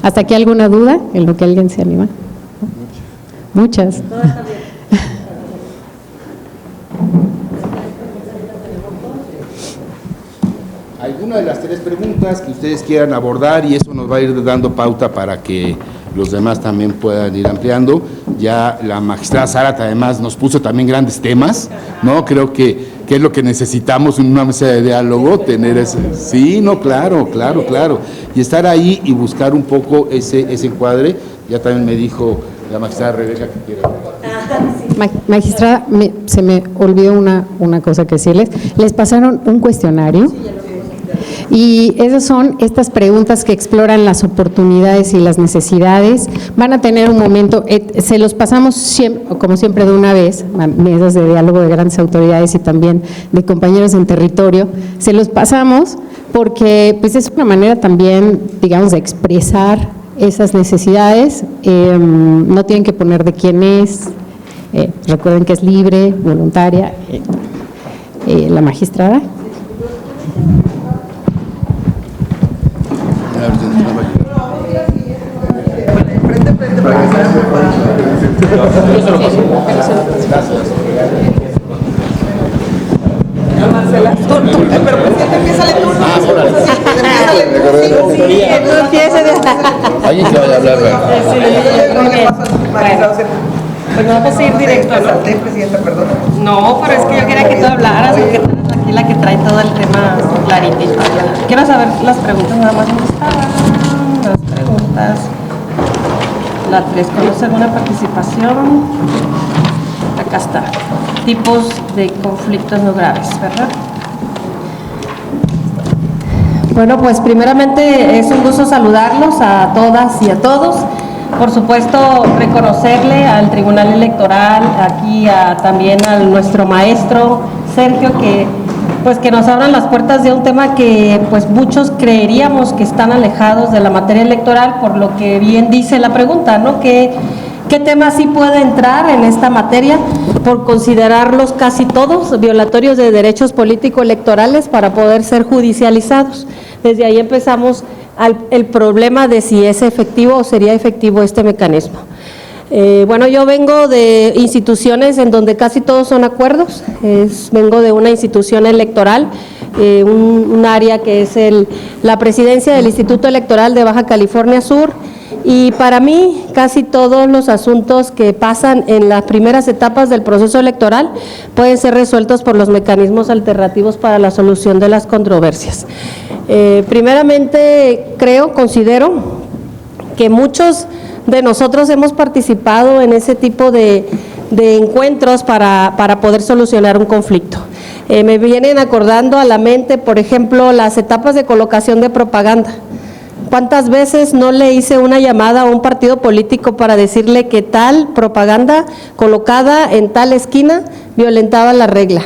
S6: ¿Hasta aquí alguna duda en lo que alguien se anima? Muchas.
S3: Alguna de las tres preguntas que ustedes quieran abordar, y eso nos va a ir dando pauta para que los demás también puedan ir ampliando. Ya la magistrada Zárate además nos puso también grandes temas, ¿no? Creo que es lo que necesitamos en una mesa de diálogo, tener ese… Sí, no, claro. Y estar ahí y buscar un poco ese encuadre. Ya también me dijo la magistrada Rebeca que quiere hablar.
S6: Magistrada, se me olvidó una cosa que decirles. Les pasaron un cuestionario. Y esas son estas preguntas que exploran las oportunidades y las necesidades. Van a tener un momento, se los pasamos siempre, como siempre de una vez, mesas de diálogo de grandes autoridades y también de compañeros en territorio, se los pasamos porque pues es una manera también, digamos, de expresar esas necesidades. No tienen que poner de quién es, recuerden que es libre, voluntaria. La magistrada.
S7: Marcela, pero presidente, empiézale tú.
S3: Alguien que vaya a hablar.
S8: Pues no vas a ir directo, ¿no?
S7: Presidenta, perdón.
S8: No, pero es que yo quería que tú hablaras, porque tú eres aquí la que trae todo el tema claritito. Quiero saber las preguntas nada más. ¿Dónde estaban las preguntas? La 3, ¿conoce alguna participación? Acá está. Tipos de conflictos no graves, ¿verdad? Bueno, pues primeramente es un gusto saludarlos a todas y a todos. Por supuesto, reconocerle al Tribunal Electoral, aquí también a nuestro maestro Sergio, que nos abran las puertas de un tema que pues muchos creeríamos que están alejados de la materia electoral, por lo que bien dice la pregunta, ¿no? ¿Qué tema sí puede entrar en esta materia? Por considerarlos casi todos violatorios de derechos político-electorales para poder ser judicializados. Desde ahí empezamos el problema de si es efectivo o sería efectivo este mecanismo. Bueno, yo vengo de instituciones en donde casi todos son acuerdos. Vengo de una institución electoral, un área que es la presidencia del Instituto Electoral de Baja California Sur, y para mí casi todos los asuntos que pasan en las primeras etapas del proceso electoral pueden ser resueltos por los mecanismos alternativos para la solución de las controversias. Primeramente, considero que muchos de nosotros hemos participado en ese tipo de encuentros para poder solucionar un conflicto. Me vienen acordando a la mente, por ejemplo, las etapas de colocación de propaganda. ¿Cuántas veces no le hice una llamada a un partido político para decirle que tal propaganda colocada en tal esquina violentaba la regla?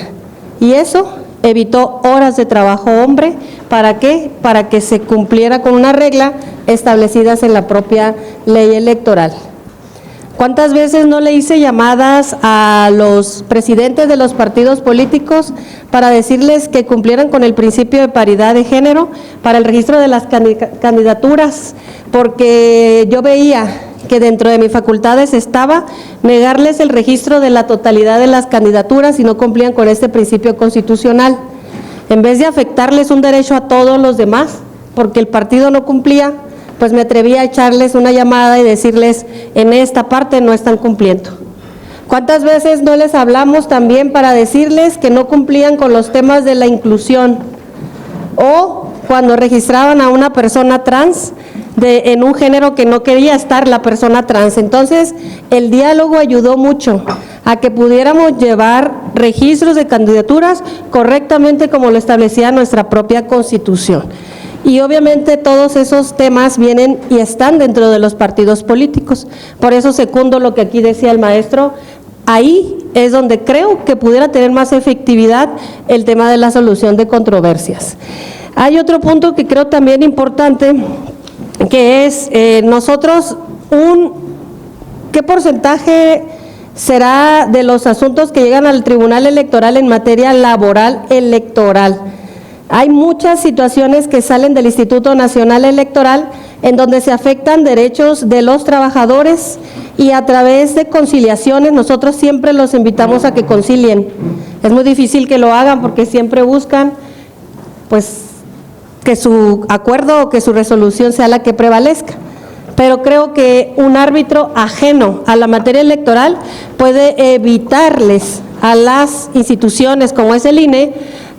S8: Y eso evitó horas de trabajo hombre. ¿Para qué? Para que se cumpliera con una regla establecidas en la propia ley electoral. ¿Cuántas veces no le hice llamadas a los presidentes de los partidos políticos para decirles que cumplieran con el principio de paridad de género para el registro de las candidaturas? Porque yo veía que dentro de mis facultades estaba negarles el registro de la totalidad de las candidaturas si no cumplían con este principio constitucional. En vez de afectarles un derecho a todos los demás, porque el partido no cumplía, pues me atreví a echarles una llamada y decirles, en esta parte no están cumpliendo. ¿Cuántas veces no les hablamos también para decirles que no cumplían con los temas de la inclusión? O cuando registraban a una persona trans en un género que no quería estar la persona trans. Entonces, el diálogo ayudó mucho a que pudiéramos llevar registros de candidaturas correctamente como lo establecía nuestra propia Constitución. Y obviamente todos esos temas vienen y están dentro de los partidos políticos. Por eso secundo lo que aquí decía el maestro. Ahí es donde creo que pudiera tener más efectividad el tema de la solución de controversias. Hay otro punto que creo también importante, que es nosotros, ¿qué porcentaje será de los asuntos que llegan al Tribunal Electoral en materia laboral electoral? Hay muchas situaciones que salen del Instituto Nacional Electoral en donde se afectan derechos de los trabajadores y a través de conciliaciones nosotros siempre los invitamos a que concilien. Es muy difícil que lo hagan porque siempre buscan pues que su acuerdo o que su resolución sea la que prevalezca. Pero creo que un árbitro ajeno a la materia electoral puede evitarles a las instituciones como es el INE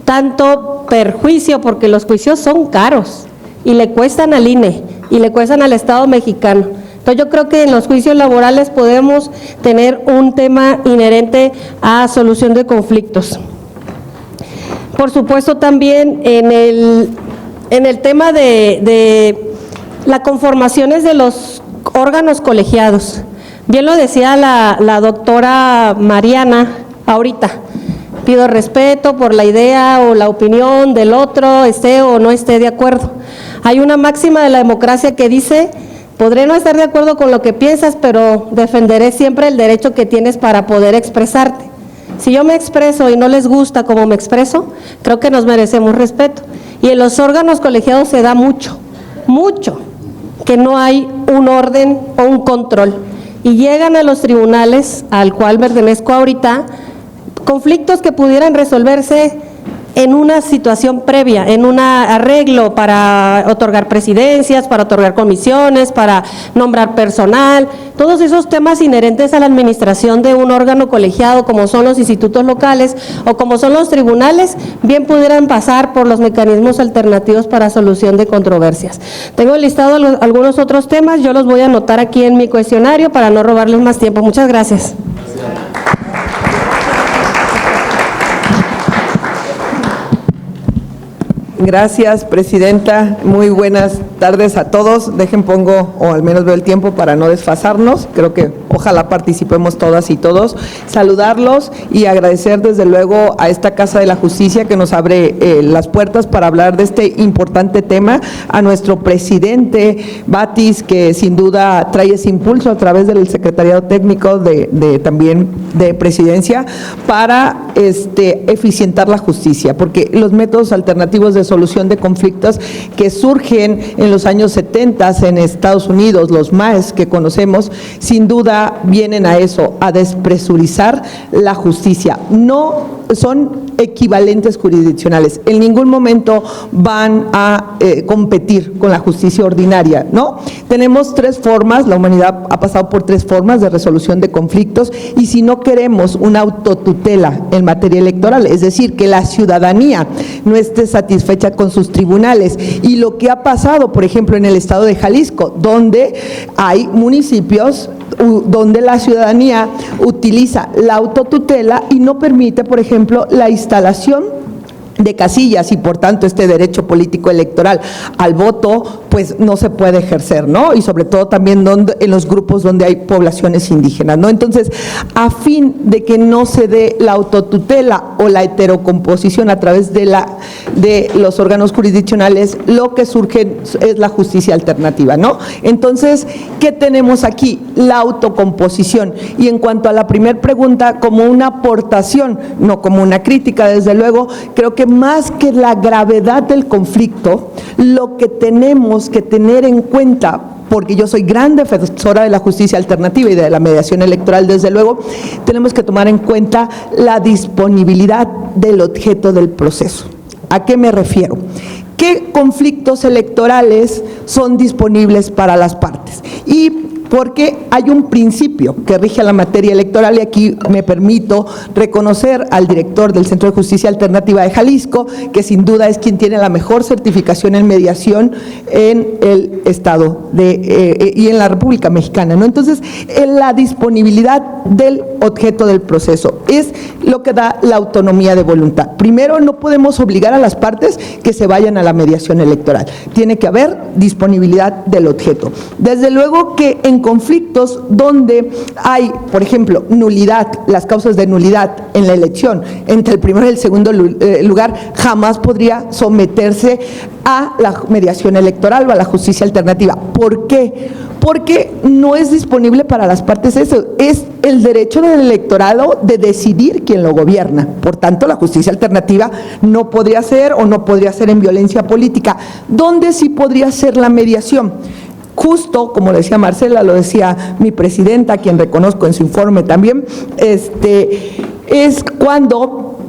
S8: tanto perjuicio, porque los juicios son caros y le cuestan al INE y le cuestan al Estado mexicano. Entonces yo creo que en los juicios laborales podemos tener un tema inherente a solución de conflictos. Por supuesto también en el tema de las conformaciones de los órganos colegiados. Bien lo decía la doctora Mariana ahorita. Pido respeto por la idea o la opinión del otro, esté o no esté de acuerdo. Hay una máxima de la democracia que dice, podré no estar de acuerdo con lo que piensas, pero defenderé siempre el derecho que tienes para poder expresarte. Si yo me expreso y no les gusta cómo me expreso, creo que nos merecemos respeto. Y en los órganos colegiados se da mucho, que no hay un orden o un control. Y llegan a los tribunales, al cual pertenezco ahorita, conflictos que pudieran resolverse en una situación previa, en un arreglo para otorgar presidencias, para otorgar comisiones, para nombrar personal, todos esos temas inherentes a la administración de un órgano colegiado como son los institutos locales o como son los tribunales, bien pudieran pasar por los mecanismos alternativos para solución de controversias. Tengo listado algunos otros temas, yo los voy a anotar aquí en mi cuestionario para no robarles más tiempo. Muchas gracias.
S7: Gracias, presidenta. Muy buenas tardes a todos. Dejen pongo, o al menos veo el tiempo para no desfasarnos. Creo que ojalá participemos todas y todos. Saludarlos y agradecer desde luego a esta Casa de la Justicia que nos abre las puertas para hablar de este importante tema. A nuestro presidente Batis, que sin duda trae ese impulso a través del secretariado técnico también de presidencia para eficientar la justicia, porque los métodos alternativos de solución de conflictos que surgen en los años 70 en Estados Unidos, los MAES que conocemos, sin duda vienen a eso, a despresurizar la justicia. No son equivalentes jurisdiccionales, en ningún momento van a competir con la justicia ordinaria, ¿no? Tenemos tres formas, la humanidad ha pasado por tres formas de resolución de conflictos, y si no queremos una autotutela en materia electoral, es decir, que la ciudadanía no esté satisfecha con sus tribunales, y lo que ha pasado, por ejemplo, en el estado de Jalisco, donde hay municipios donde la ciudadanía utiliza la autotutela y no permite, por ejemplo, la instalación de casillas, y por tanto este derecho político electoral al voto pues no se puede ejercer, ¿no? Y sobre todo también en los grupos donde hay poblaciones indígenas, ¿no? Entonces, a fin de que no se dé la autotutela o la heterocomposición a través de los órganos jurisdiccionales, lo que surge es la justicia alternativa, ¿no? Entonces, ¿qué tenemos aquí? La autocomposición. Y en cuanto a la primera pregunta, como una aportación, no como una crítica, desde luego, creo que más que la gravedad del conflicto, lo que tenemos que tener en cuenta, porque yo soy gran defensora de la justicia alternativa y de la mediación electoral, desde luego, tenemos que tomar en cuenta la disponibilidad del objeto del proceso. ¿A qué me refiero? ¿Qué conflictos electorales son disponibles para las partes? Y porque hay un principio que rige la materia electoral, y aquí me permito reconocer al director del Centro de Justicia Alternativa de Jalisco, que sin duda es quien tiene la mejor certificación en mediación en el Estado y en la República Mexicana, ¿no? Entonces, la disponibilidad del objeto del proceso es lo que da la autonomía de voluntad. Primero, no podemos obligar a las partes que se vayan a la mediación electoral. Tiene que haber disponibilidad del objeto. Desde luego que en conflictos donde hay, por ejemplo, nulidad, las causas de nulidad en la elección entre el primero y el segundo lugar, jamás podría someterse a la mediación electoral o a la justicia alternativa. ¿Por qué? Porque no es disponible para las partes eso, es el derecho del electorado de decidir quién lo gobierna. Por tanto, la justicia alternativa no podría ser o no podría ser en violencia política. ¿Dónde sí podría ser la mediación? Justo, como lo decía Marcela, lo decía mi presidenta, a quien reconozco en su informe también, es cuando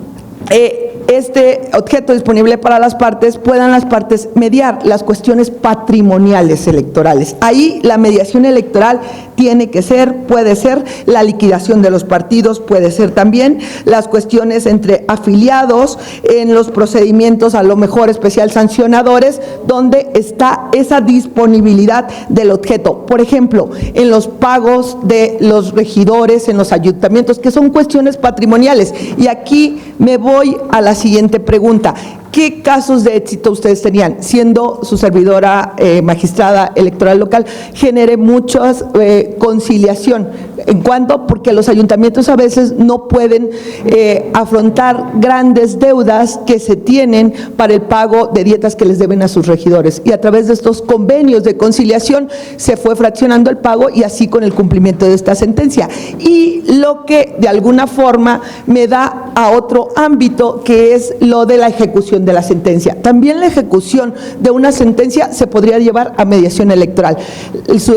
S7: este objeto disponible para las partes, puedan las partes mediar las cuestiones patrimoniales electorales. Ahí la mediación electoral tiene que ser, puede ser la liquidación de los partidos, puede ser también las cuestiones entre afiliados en los procedimientos, a lo mejor especial sancionadores, donde está esa disponibilidad del objeto. Por ejemplo, en los pagos de los regidores, en los ayuntamientos, que son cuestiones patrimoniales. Y aquí me voy a la siguiente pregunta. ¿Qué casos de éxito ustedes tenían? Siendo su servidora magistrada electoral local, generé mucha conciliación. ¿En cuanto? Porque los ayuntamientos a veces no pueden afrontar grandes deudas que se tienen para el pago de dietas que les deben a sus regidores. Y a través de estos convenios de conciliación se fue fraccionando el pago, y así con el cumplimiento de esta sentencia. Y lo que de alguna forma me da a otro ámbito, que es lo de la ejecución de la sentencia. También la ejecución de una sentencia se podría llevar a mediación electoral.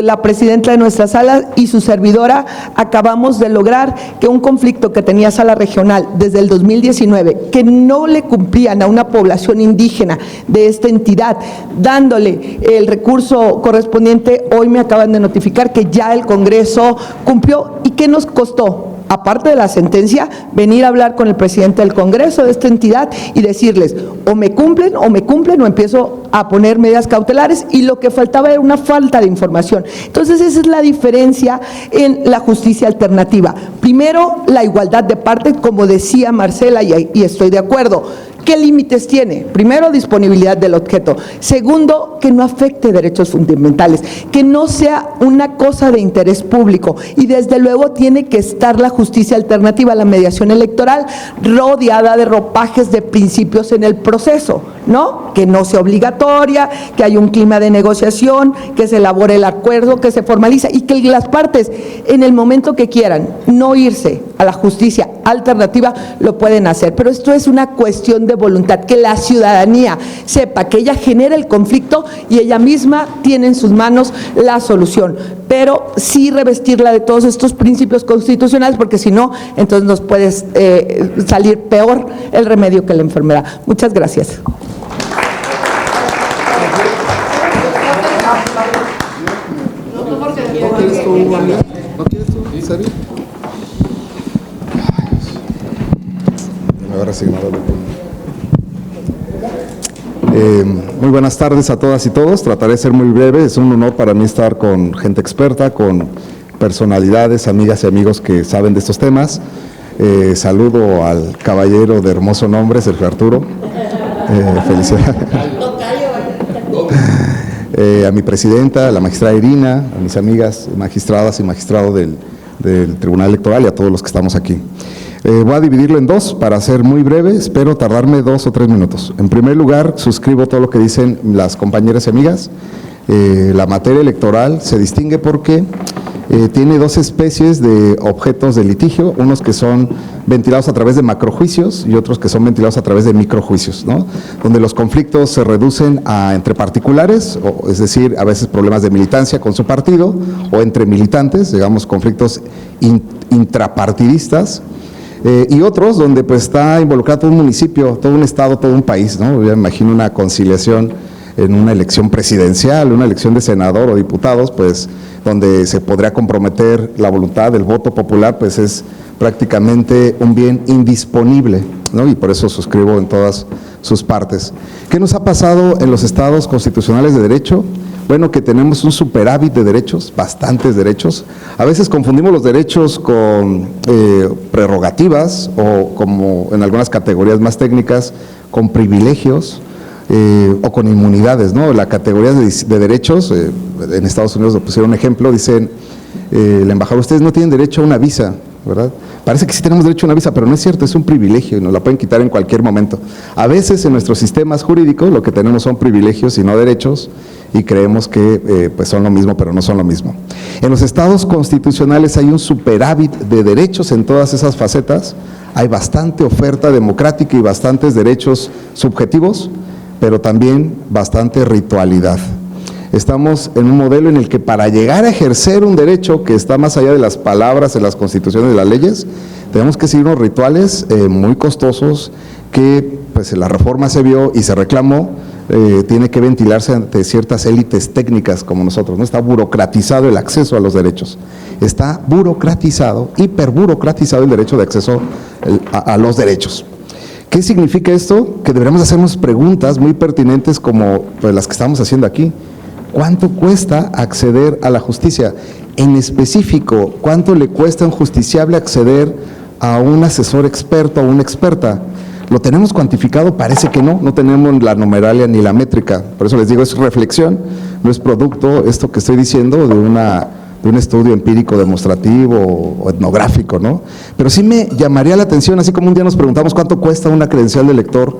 S7: La presidenta de nuestra sala y su servidora acabamos de lograr que un conflicto que tenía sala regional desde el 2019, que no le cumplían a una población indígena de esta entidad, dándole el recurso correspondiente, hoy me acaban de notificar que ya el Congreso cumplió. ¿Y qué nos costó? Aparte de la sentencia, venir a hablar con el presidente del Congreso de esta entidad y decirles, o me cumplen o empiezo a poner medidas cautelares, y lo que faltaba era una falta de información. Entonces, esa es la diferencia en la justicia alternativa. Primero, la igualdad de partes, como decía Marcela, y estoy de acuerdo. ¿Qué límites tiene? Primero, disponibilidad del objeto. Segundo, que no afecte derechos fundamentales, que no sea una cosa de interés público. Y desde luego tiene que estar la justicia alternativa, la mediación electoral, rodeada de ropajes de principios en el proceso, ¿no? Que no sea obligatoria, que haya un clima de negociación, que se elabore el acuerdo, que se formaliza, y que las partes, en el momento que quieran no irse a la justicia alternativa, lo pueden hacer. Pero esto es una cuestión de voluntad, que la ciudadanía sepa que ella genera el conflicto y ella misma tiene en sus manos la solución, pero sí revestirla de todos estos principios constitucionales, porque si no, entonces nos puede salir peor el remedio que la enfermedad. Muchas gracias.
S3: ¿No quieres tú, amigo? ¿No quieres tú? ¿En serio? Ahora sí, muy buenas tardes a todas y todos. Trataré de ser muy breve. Es un honor para mí estar con gente experta, con personalidades, amigas y amigos que saben de estos temas. Saludo al caballero de hermoso nombre, Sergio Arturo. Felicidades. A mi presidenta, a la magistrada Irina, a mis amigas magistradas y magistrados del Tribunal Electoral, y a todos los que estamos aquí. Voy a dividirlo en dos para ser muy breve, espero tardarme 2 o 3 minutos. En primer lugar, suscribo todo lo que dicen las compañeras y amigas. La materia electoral se distingue porque tiene 2 especies de objetos de litigio, unos que son ventilados a través de macrojuicios y otros que son ventilados a través de microjuicios, ¿no? Donde los conflictos se reducen a entre particulares, es decir, a veces problemas de militancia con su partido, o entre militantes, digamos, conflictos intrapartidistas. Y otros donde pues está involucrado todo un municipio, todo un estado, todo un país, ¿no? Yo imagino una conciliación
S9: en una elección presidencial, una elección de senador o diputados, pues donde se podría comprometer la voluntad del voto popular, pues es prácticamente un bien indisponible, ¿no? Y por eso suscribo en todas sus partes. ¿Qué nos ha pasado en los estados constitucionales de derecho? Bueno, que tenemos un superávit de derechos, bastantes derechos. A veces confundimos los derechos con prerrogativas o, como en algunas categorías más técnicas, con privilegios o con inmunidades, ¿no? La categoría de derechos, en Estados Unidos lo pusieron un ejemplo, dicen, la embajadora, ustedes no tienen derecho a una visa, ¿verdad? Parece que sí tenemos derecho a una visa, pero no es cierto, es un privilegio y nos la pueden quitar en cualquier momento. A veces en nuestros sistemas jurídicos lo que tenemos son privilegios y no derechos, y creemos que pues son lo mismo, pero no son lo mismo. En los estados constitucionales hay un superávit de derechos en todas esas facetas, hay bastante oferta democrática y bastantes derechos subjetivos, pero también bastante ritualidad. Estamos en un modelo en el que para llegar a ejercer un derecho que está más allá de las palabras en las constituciones de las leyes, tenemos que seguir unos rituales muy costosos que pues en la reforma se vio y se reclamó, tiene que ventilarse ante ciertas élites técnicas como nosotros, ¿no? Está burocratizado el acceso a los derechos, está burocratizado, hiperburocratizado el derecho de acceso a los derechos. ¿Qué significa esto? Que deberíamos hacernos preguntas muy pertinentes como pues, las que estamos haciendo aquí. ¿Cuánto cuesta acceder a la justicia? En específico, ¿cuánto le cuesta a un justiciable acceder a un asesor experto o una experta? ¿Lo tenemos cuantificado? Parece que no tenemos la numeralia ni la métrica. Por eso les digo, es reflexión, no es producto, esto que estoy diciendo, de un estudio empírico demostrativo o etnográfico, ¿no? Pero sí me llamaría la atención, así como un día nos preguntamos cuánto cuesta una credencial de lector,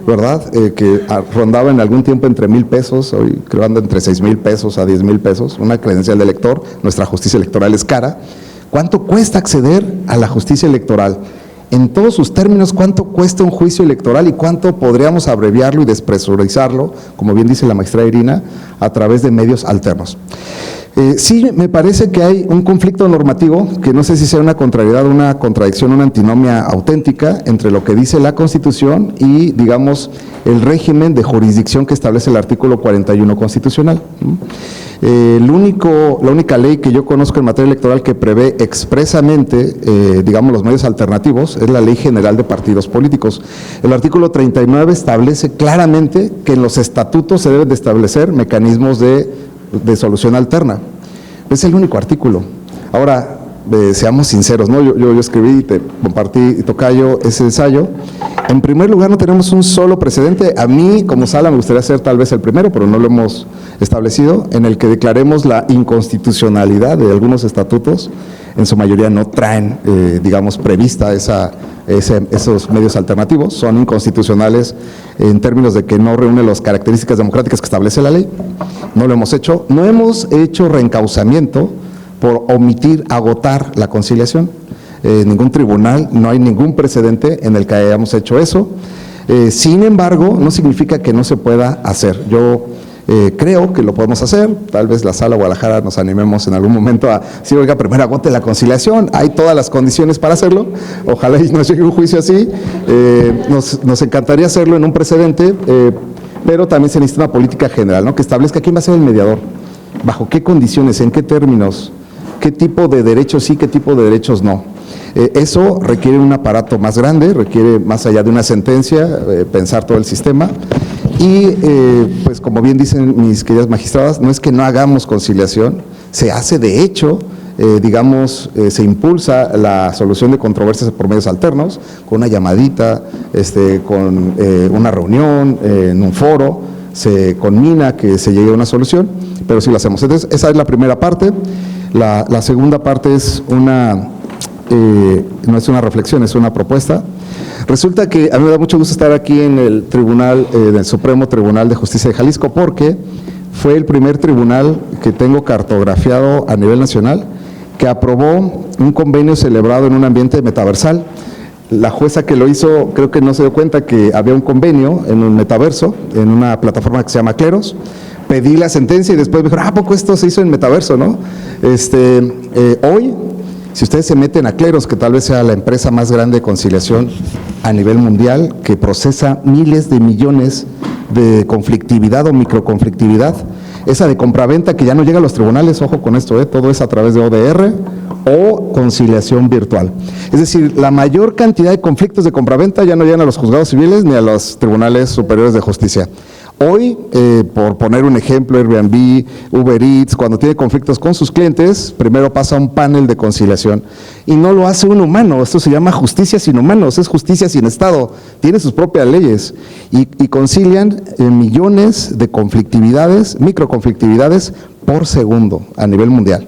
S9: ¿verdad? Que rondaba en algún tiempo entre 1,000 pesos, hoy creo anda entre 6,000 pesos a 10,000 pesos, una credencial de lector. Nuestra justicia electoral es cara. ¿Cuánto cuesta acceder a la justicia electoral? En todos sus términos, ¿cuánto cuesta un juicio electoral y cuánto podríamos abreviarlo y despresurizarlo, como bien dice la magistrada Irina, a través de medios alternos? Sí, me parece que hay un conflicto normativo, que no sé si sea una contrariedad, una contradicción, una antinomia auténtica entre lo que dice la Constitución y, digamos, el régimen de jurisdicción que establece el artículo 41 constitucional. La única ley que yo conozco en materia electoral que prevé expresamente, digamos, los medios alternativos, es la Ley General de Partidos Políticos. El artículo 39 establece claramente que en los estatutos se deben de establecer mecanismos de solución alterna. Es el único artículo. Ahora, seamos sinceros, ¿no? Yo escribí y te compartí, tocayo, ese ensayo. En primer lugar, no tenemos un solo precedente. A mí, como sala, me gustaría ser tal vez el primero, pero no lo hemos establecido, en el que declaremos la inconstitucionalidad de algunos estatutos. En su mayoría no traen, digamos, prevista esos medios alternativos, son inconstitucionales en términos de que no reúnen las características democráticas que establece la ley. No lo hemos hecho. No hemos hecho reencauzamiento por omitir, agotar la conciliación. Ningún tribunal, no hay ningún precedente en el que hayamos hecho eso. Sin embargo, no significa que no se pueda hacer. Yo creo que lo podemos hacer, tal vez la Sala Guadalajara nos animemos en algún momento a decir, oiga, primero agote la conciliación, hay todas las condiciones para hacerlo, ojalá y nos llegue un juicio así, nos encantaría hacerlo en un precedente, pero también se necesita una política general, ¿no? Que establezca quién va a ser el mediador, bajo qué condiciones, en qué términos, qué tipo de derechos sí, qué tipo de derechos no. Eso requiere un aparato más grande, requiere más allá de una sentencia, pensar todo el sistema. Y pues como bien dicen mis queridas magistradas, no es que no hagamos conciliación, se hace de hecho, digamos, se impulsa la solución de controversias por medios alternos, con una llamadita, con una reunión, en un foro, se conmina que se llegue a una solución, pero sí lo hacemos. Entonces, esa es la primera parte. La segunda parte es no es una reflexión, es una propuesta. Resulta que a mí me da mucho gusto estar aquí en el tribunal, del Supremo Tribunal de Justicia de Jalisco, porque fue el primer tribunal que tengo cartografiado a nivel nacional que aprobó un convenio celebrado en un ambiente metaversal. La jueza que lo hizo creo que no se dio cuenta que había un convenio en un metaverso, en una plataforma que se llama Cleros. Pedí la sentencia y después me dijeron, ¿a poco esto se hizo en metaverso, no? Hoy, si ustedes se meten a Cleros, que tal vez sea la empresa más grande de conciliación a nivel mundial, que procesa miles de millones de conflictividad o microconflictividad, esa de compraventa que ya no llega a los tribunales, ojo con esto, todo es a través de ODR o conciliación virtual. Es decir, la mayor cantidad de conflictos de compraventa ya no llegan a los juzgados civiles ni a los tribunales superiores de justicia. Hoy, por poner un ejemplo, Airbnb, Uber Eats, cuando tiene conflictos con sus clientes, primero pasa a un panel de conciliación y no lo hace un humano. Esto se llama justicia sin humanos, es justicia sin Estado, tiene sus propias leyes y concilian millones de conflictividades, microconflictividades por segundo a nivel mundial.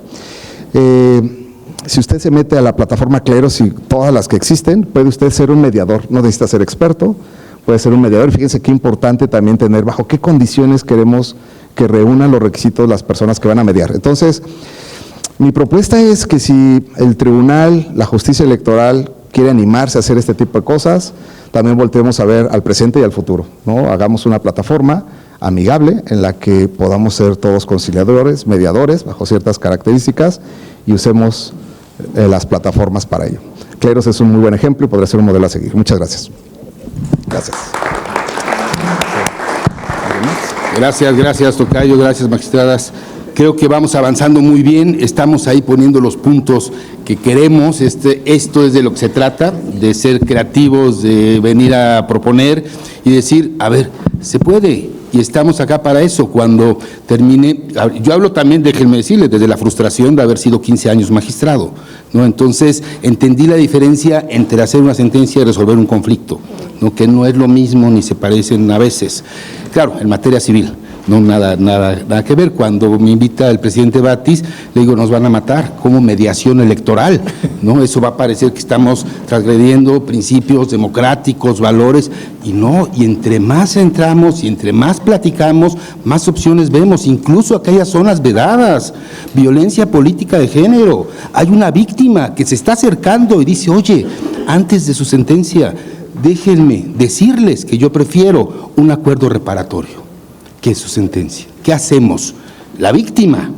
S9: Si usted se mete a la plataforma Cleros y todas las que existen, puede usted ser un mediador, no necesita ser experto, puede ser un mediador. Fíjense qué importante también tener bajo qué condiciones queremos que reúnan los requisitos las personas que van a mediar. Entonces, mi propuesta es que si el tribunal, la justicia electoral quiere animarse a hacer este tipo de cosas, también volteemos a ver al presente y al futuro, ¿no? Hagamos una plataforma amigable en la que podamos ser todos conciliadores, mediadores, bajo ciertas características, y usemos las plataformas para ello. Cleros es un muy buen ejemplo y podría ser un modelo a seguir. Muchas gracias.
S3: Gracias, tocayo, gracias, magistradas. Creo que vamos avanzando muy bien, estamos ahí poniendo los puntos que queremos, esto es de lo que se trata, de ser creativos, de venir a proponer y decir, a ver, se puede, y estamos acá para eso. Cuando termine, yo hablo también, déjenme decirles, desde la frustración de haber sido 15 años magistrado, ¿no? Entonces, entendí la diferencia entre hacer una sentencia y resolver un conflicto, ¿no? Que no es lo mismo ni se parecen a veces. Claro, en materia civil, no nada que ver. Cuando me invita el presidente Batis, le digo, nos van a matar, como mediación electoral, ¿no? Eso va a parecer que estamos transgrediendo principios democráticos, valores, y no, y entre más entramos y entre más platicamos, más opciones vemos, incluso aquellas zonas vedadas, violencia política de género. Hay una víctima que se está acercando y dice, oye, antes de su sentencia, déjenme decirles que yo prefiero un acuerdo reparatorio que su sentencia. ¿Qué hacemos? La víctima,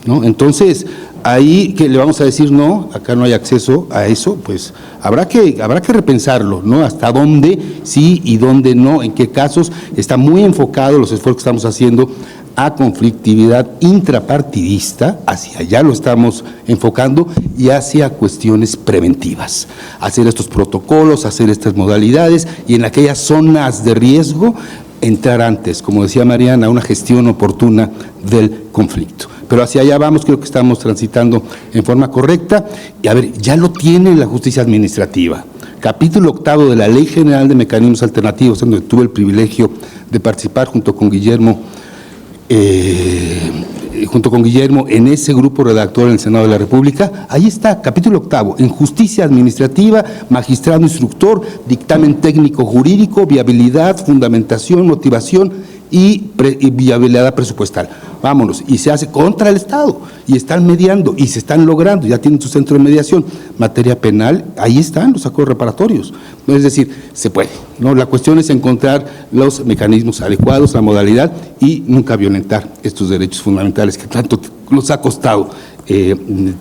S3: ¿no? Entonces, ahí que le vamos a decir, no, acá no hay acceso a eso, pues habrá que repensarlo, ¿no? Hasta dónde sí y dónde no, en qué casos. Está muy enfocado los esfuerzos que estamos haciendo a conflictividad intrapartidista, hacia allá lo estamos enfocando, y hacia cuestiones preventivas. Hacer estos protocolos, hacer estas modalidades, y en aquellas zonas de riesgo, entrar antes, como decía Mariana, una gestión oportuna del conflicto. Pero hacia allá vamos, creo que estamos transitando en forma correcta. Y a ver, ya lo tiene la justicia administrativa. Capítulo 8 de la Ley General de Mecanismos Alternativos, donde tuve el privilegio de participar junto con Guillermo en ese grupo redactor en el Senado de la República. Ahí está, capítulo 8, en justicia administrativa, magistrado instructor, dictamen técnico jurídico, viabilidad, fundamentación, motivación y viabilidad presupuestal. Vámonos, y se hace contra el Estado, y están mediando, y se están logrando, ya tienen su centro de mediación. Materia penal, ahí están los acuerdos reparatorios. Es decir, se puede, ¿no? La cuestión es encontrar los mecanismos adecuados, la modalidad, y nunca violentar estos derechos fundamentales que tanto nos ha costado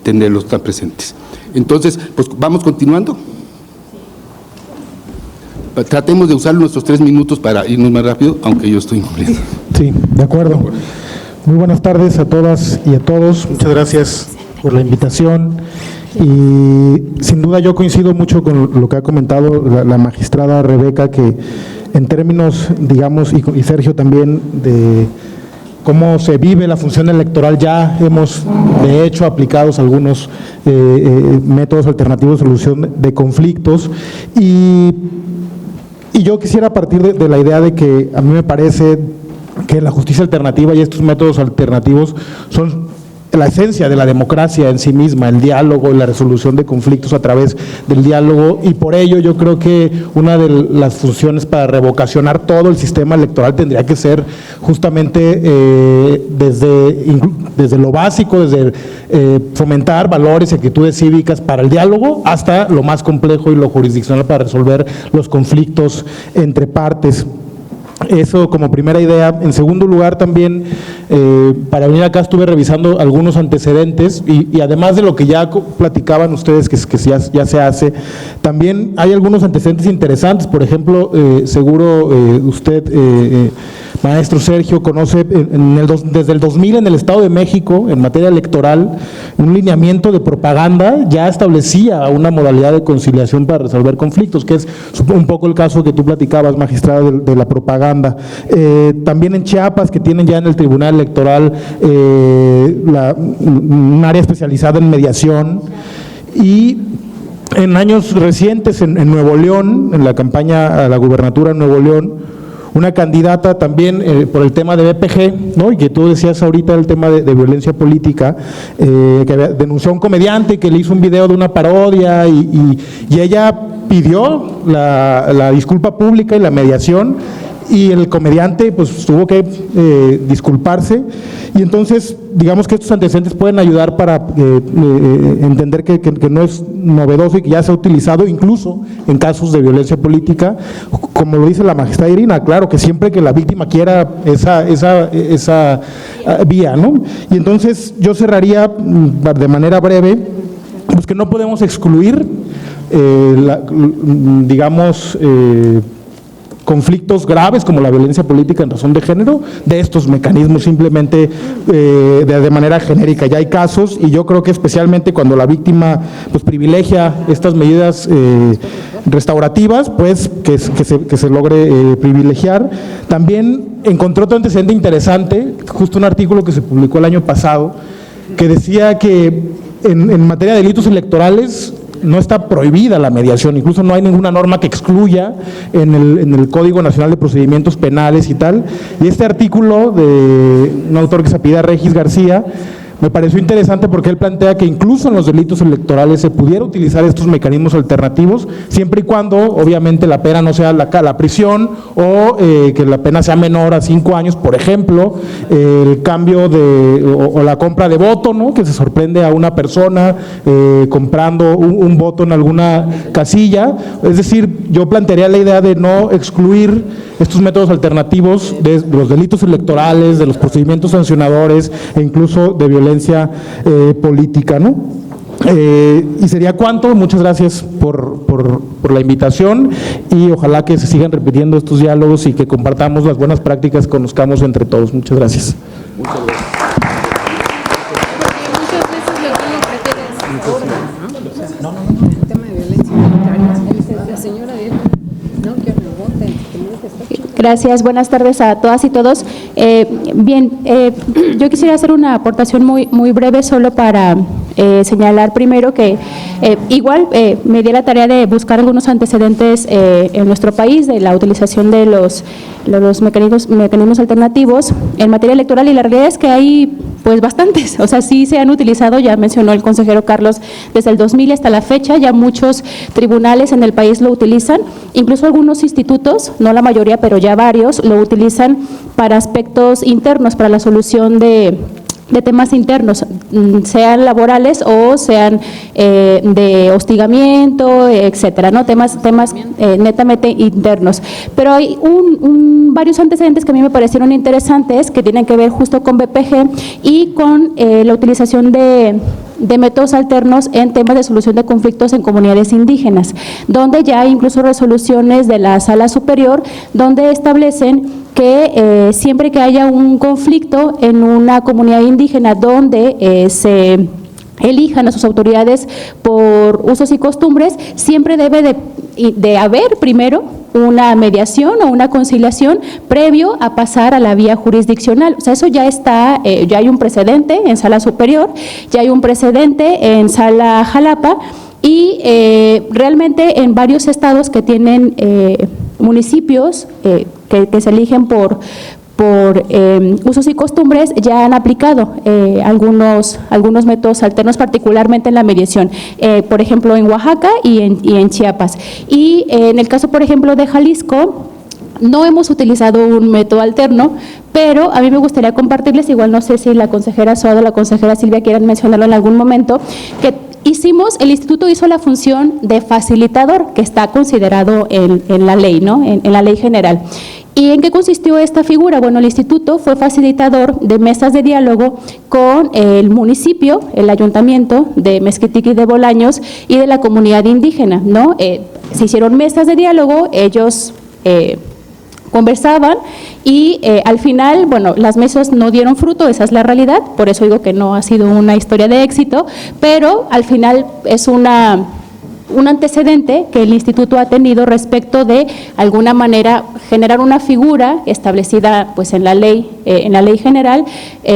S3: tenerlos tan presentes. Entonces, pues vamos continuando. Tratemos de usar nuestros 3 minutos para irnos más rápido, aunque yo estoy incumpliendo.
S10: Sí, de acuerdo. Muy buenas tardes a todas y a todos. Muchas gracias por la invitación. Y sin duda yo coincido mucho con lo que ha comentado la magistrada Rebeca, que en términos, digamos, y Sergio también, de cómo se vive la función electoral, ya hemos de hecho aplicados algunos métodos alternativos de solución de conflictos. Y yo quisiera partir de la idea de que a mí me parece que la justicia alternativa y estos métodos alternativos son la esencia de la democracia en sí misma, el diálogo y la resolución de conflictos a través del diálogo, y por ello yo creo que una de las funciones para revocacionar todo el sistema electoral tendría que ser justamente desde lo básico, desde fomentar valores y actitudes cívicas para el diálogo, hasta lo más complejo y lo jurisdiccional para resolver los conflictos entre partes. Eso como primera idea. En segundo lugar, también, para venir acá estuve revisando algunos antecedentes y además de lo que ya platicaban ustedes, que ya se hace, también hay algunos antecedentes interesantes. Por ejemplo, seguro usted, maestro Sergio, conoce desde el 2000 en el Estado de México, en materia electoral, un lineamiento de propaganda ya establecía una modalidad de conciliación para resolver conflictos, que es un poco el caso que tú platicabas, magistrado, de la propaganda. También en Chiapas, que tienen ya en el Tribunal Electoral un área especializada en mediación, y en años recientes en Nuevo León, en la campaña a la gubernatura en Nuevo León, una candidata también por el tema de BPG, ¿no? Y que tú decías ahorita el tema de violencia política, que denunció a un comediante que le hizo un video de una parodia y ella pidió la disculpa pública y la mediación, y el comediante pues tuvo que disculparse, y entonces digamos que estos antecedentes pueden ayudar para entender que no es novedoso y que ya se ha utilizado incluso en casos de violencia política, como lo dice la magistrada Irina, claro, que siempre que la víctima quiera esa vía, ¿no? Y entonces yo cerraría de manera breve, pues que no podemos excluir conflictos graves como la violencia política en razón de género de estos mecanismos simplemente de manera genérica. Ya hay casos, y yo creo que especialmente cuando la víctima pues privilegia estas medidas restaurativas, pues que se logre privilegiar. También encontré otro antecedente interesante, justo un artículo que se publicó el año pasado, que decía que en materia de delitos electorales no está prohibida la mediación, incluso no hay ninguna norma que excluya en el Código Nacional de Procedimientos Penales y tal. Y este artículo de un autor que se apellida Regis García me pareció interesante porque él plantea que incluso en los delitos electorales se pudiera utilizar estos mecanismos alternativos, siempre y cuando obviamente la pena no sea la prisión o que la pena sea menor a 5 años, por ejemplo, el cambio o la compra de voto, ¿no? Que se sorprende a una persona comprando un voto en alguna casilla. Es decir, yo plantearía la idea de no excluir estos métodos alternativos de los delitos electorales, de los procedimientos sancionadores e incluso de violencia política, ¿no? Y sería cuanto. Muchas gracias por la invitación, y ojalá que se sigan repitiendo estos diálogos y que compartamos las buenas prácticas, conozcamos entre todos. Muchas gracias.
S6: Muchas veces lo que uno pretende es el tema de violencia política. La señora no quiero que lo voten.
S11: Gracias, buenas tardes a todas y todos. Yo quisiera hacer una aportación muy breve, solo para señalar primero que igual me di la tarea de buscar algunos antecedentes en nuestro país de la utilización de los mecanismos alternativos en materia electoral, y la realidad es que hay pues bastantes, o sea, sí se han utilizado, ya mencionó el consejero Carlos, desde el 2000 hasta la fecha, ya muchos tribunales en el país lo utilizan, incluso algunos institutos, no la mayoría, pero ya varios, lo utilizan para aspectos internos, para la solución de temas internos, sean laborales o sean de hostigamiento, etcétera, ¿no? Temas netamente internos. Pero hay varios antecedentes que a mí me parecieron interesantes, que tienen que ver justo con BPG y con la utilización de métodos alternos en temas de solución de conflictos en comunidades indígenas, donde ya hay incluso resoluciones de la Sala Superior donde establecen que siempre que haya un conflicto en una comunidad indígena donde se elijan a sus autoridades por usos y costumbres, siempre debe de haber primero una mediación o una conciliación previo a pasar a la vía jurisdiccional. O sea, eso ya está, ya hay un precedente en Sala Superior, ya hay un precedente en Sala Jalapa, y realmente en varios estados que tienen municipios que se eligen por usos y costumbres, ya han aplicado algunos métodos alternos, particularmente en la mediación, por ejemplo en Oaxaca y en Chiapas. Y en el caso, por ejemplo, de Jalisco, no hemos utilizado un método alterno, pero a mí me gustaría compartirles, igual no sé si la consejera Suado o la consejera Silvia quieran mencionarlo en algún momento, que el instituto hizo la función de facilitador, que está considerado en la ley, ¿no? En la ley general. ¿Y en qué consistió esta figura? Bueno, el instituto fue facilitador de mesas de diálogo con el municipio, el ayuntamiento de Mezquitic y de Bolaños y de la comunidad indígena, ¿no? Se hicieron mesas de diálogo, ellos conversaban y al final, bueno, las mesas no dieron fruto, esa es la realidad, por eso digo que no ha sido una historia de éxito, pero al final es un antecedente que el instituto ha tenido respecto de alguna manera generar una figura establecida pues en la ley general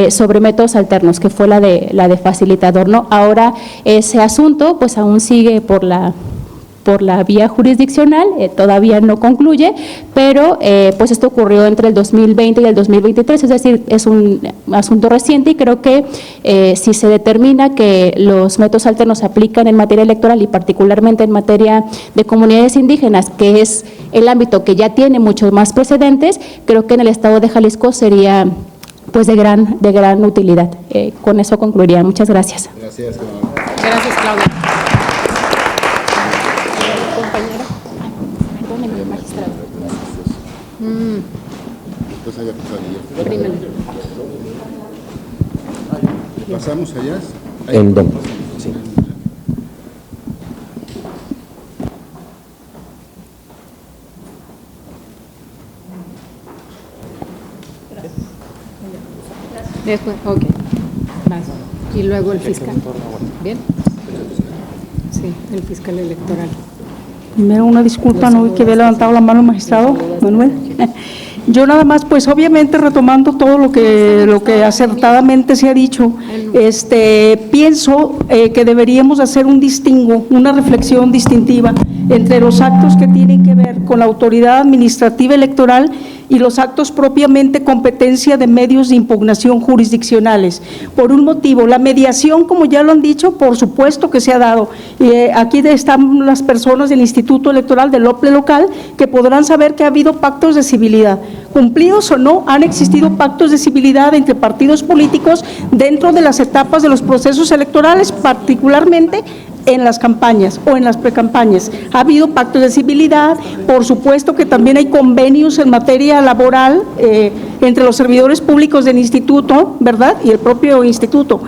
S11: sobre métodos alternos, que fue la de facilitador, ¿no? Ahora ese asunto pues aún sigue por la vía jurisdiccional, todavía no concluye, pero pues esto ocurrió entre el 2020 y el 2023, es decir, es un asunto reciente y creo que si se determina que los métodos alternos se aplican en materia electoral y particularmente en materia de comunidades indígenas, que es el ámbito que ya tiene muchos más precedentes, creo que en el estado de Jalisco sería pues de gran utilidad. Con eso concluiría. Muchas gracias.
S3: Gracias,
S6: Gracias, Claudia.
S3: Pues allá pasaría. ¿Pasamos allá?
S12: ¿En dónde? Sí.
S6: Después, ok. Vas. Y luego el fiscal. ¿Bien? Sí, el fiscal electoral.
S13: Primero una disculpa, no vi que había levantado la mano el magistrado Manuel. Yo nada más, pues obviamente retomando todo lo que acertadamente se ha dicho, pienso que deberíamos hacer un distingo, una reflexión distintiva entre los actos que tienen que ver con la autoridad administrativa electoral y los actos propiamente competencia de medios de impugnación jurisdiccionales. Por un motivo, la mediación, como ya lo han dicho, por supuesto que se ha dado. Aquí están las personas del Instituto Electoral del OPLE local que podrán saber que ha habido pactos de civilidad. Cumplidos o no, han existido pactos de civilidad entre partidos políticos dentro de las etapas de los procesos electorales, particularmente en las campañas o en las precampañas. Ha habido pactos de civilidad, por supuesto que también hay convenios en materia laboral entre los servidores públicos del instituto, ¿verdad? Y el propio instituto.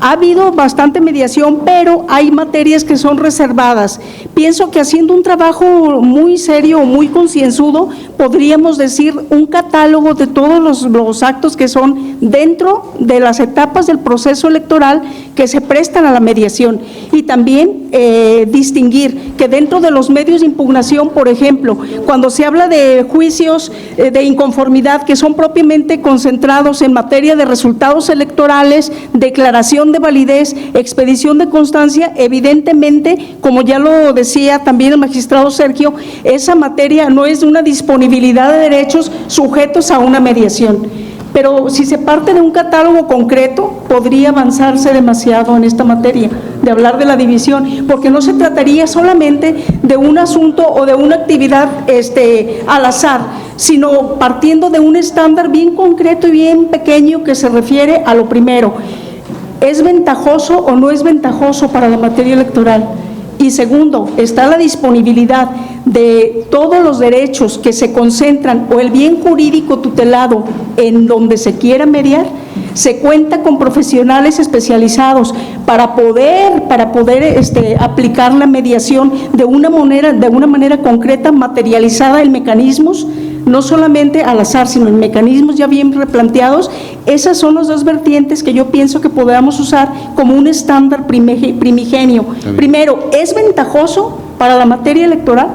S13: Ha habido bastante mediación, pero hay materias que son reservadas. Pienso que haciendo un trabajo muy serio, muy concienzudo, podríamos decir un catálogo de todos los actos que son dentro de las etapas del proceso electoral que se prestan a la mediación. Y también distinguir que dentro de los medios de impugnación, por ejemplo, cuando se habla de juicios de inconformidad que son propiamente concentrados en materia de resultados electorales, declaración de validez, expedición de constancia, evidentemente, como ya lo decía también el magistrado Sergio, esa materia no es una disponibilidad de derechos sujetos a una mediación. Pero si se parte de un catálogo concreto, podría avanzarse demasiado en esta materia, de hablar de la división, porque no se trataría solamente de un asunto o de una actividad al azar, sino partiendo de un estándar bien concreto y bien pequeño que se refiere a lo primero. ¿Es ventajoso o no es ventajoso para la materia electoral? Y segundo, está la disponibilidad de todos los derechos que se concentran o el bien jurídico tutelado en donde se quiera mediar. Se cuenta con profesionales especializados para poder aplicar la mediación de una manera concreta, materializada en mecanismos, no solamente al azar, sino en mecanismos ya bien replanteados. Esas son las dos vertientes que yo pienso que podamos usar como un estándar primigenio. Primero, ¿es ventajoso para la materia electoral?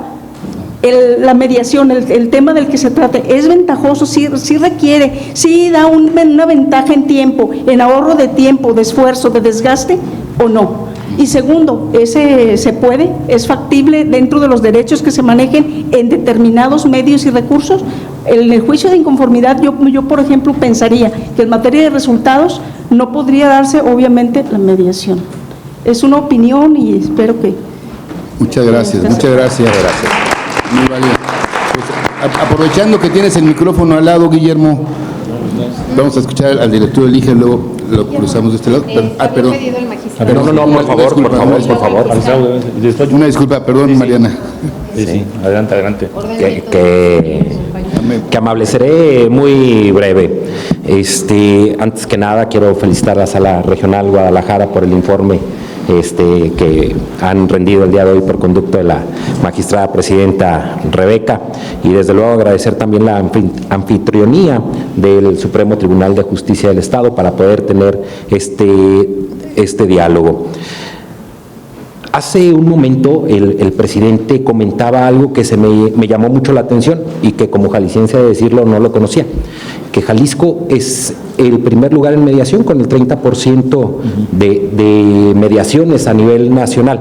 S13: La mediación, el tema del que se trate, ¿es ventajoso? Sí requiere, sí da una ventaja en tiempo, en ahorro de tiempo, de esfuerzo, de desgaste, ¿o no? Y segundo, ¿se puede? ¿Es factible dentro de los derechos que se manejen en determinados medios y recursos? En el juicio de inconformidad, yo por ejemplo, pensaría que en materia de resultados no podría darse, obviamente, la mediación. Es una opinión y espero que…
S3: Muchas gracias, muchas gracias. Muy válido. Pues, aprovechando que tienes el micrófono al lado, Guillermo, vamos a escuchar al director del IGE, luego lo cruzamos de este lado. Perdón.
S12: No, por favor.
S3: Una disculpa, perdón, Mariana.
S12: Sí, adelante. Qué amable, seré muy breve. Antes que nada, quiero felicitar a la Sala Regional Guadalajara por el informe que han rendido el día de hoy por conducto de la magistrada presidenta Rebeca, y desde luego agradecer también la anfitrionía del Supremo Tribunal de Justicia del Estado para poder tener este diálogo. Hace un momento el presidente comentaba algo que me llamó mucho la atención y que como jalisciense de decirlo no lo conocía, que Jalisco es el primer lugar en mediación con el 30% de mediaciones a nivel nacional.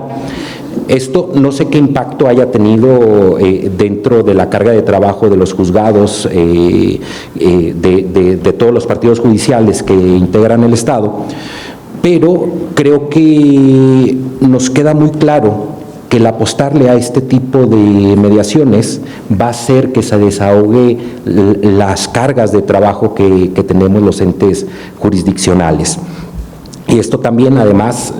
S12: Esto no sé qué impacto haya tenido dentro de la carga de trabajo de los juzgados, de todos los partidos judiciales que integran el Estado, pero creo que nos queda muy claro que el apostarle a este tipo de mediaciones va a hacer que se desahogue las cargas de trabajo que tenemos los entes jurisdiccionales. Y esto también, además,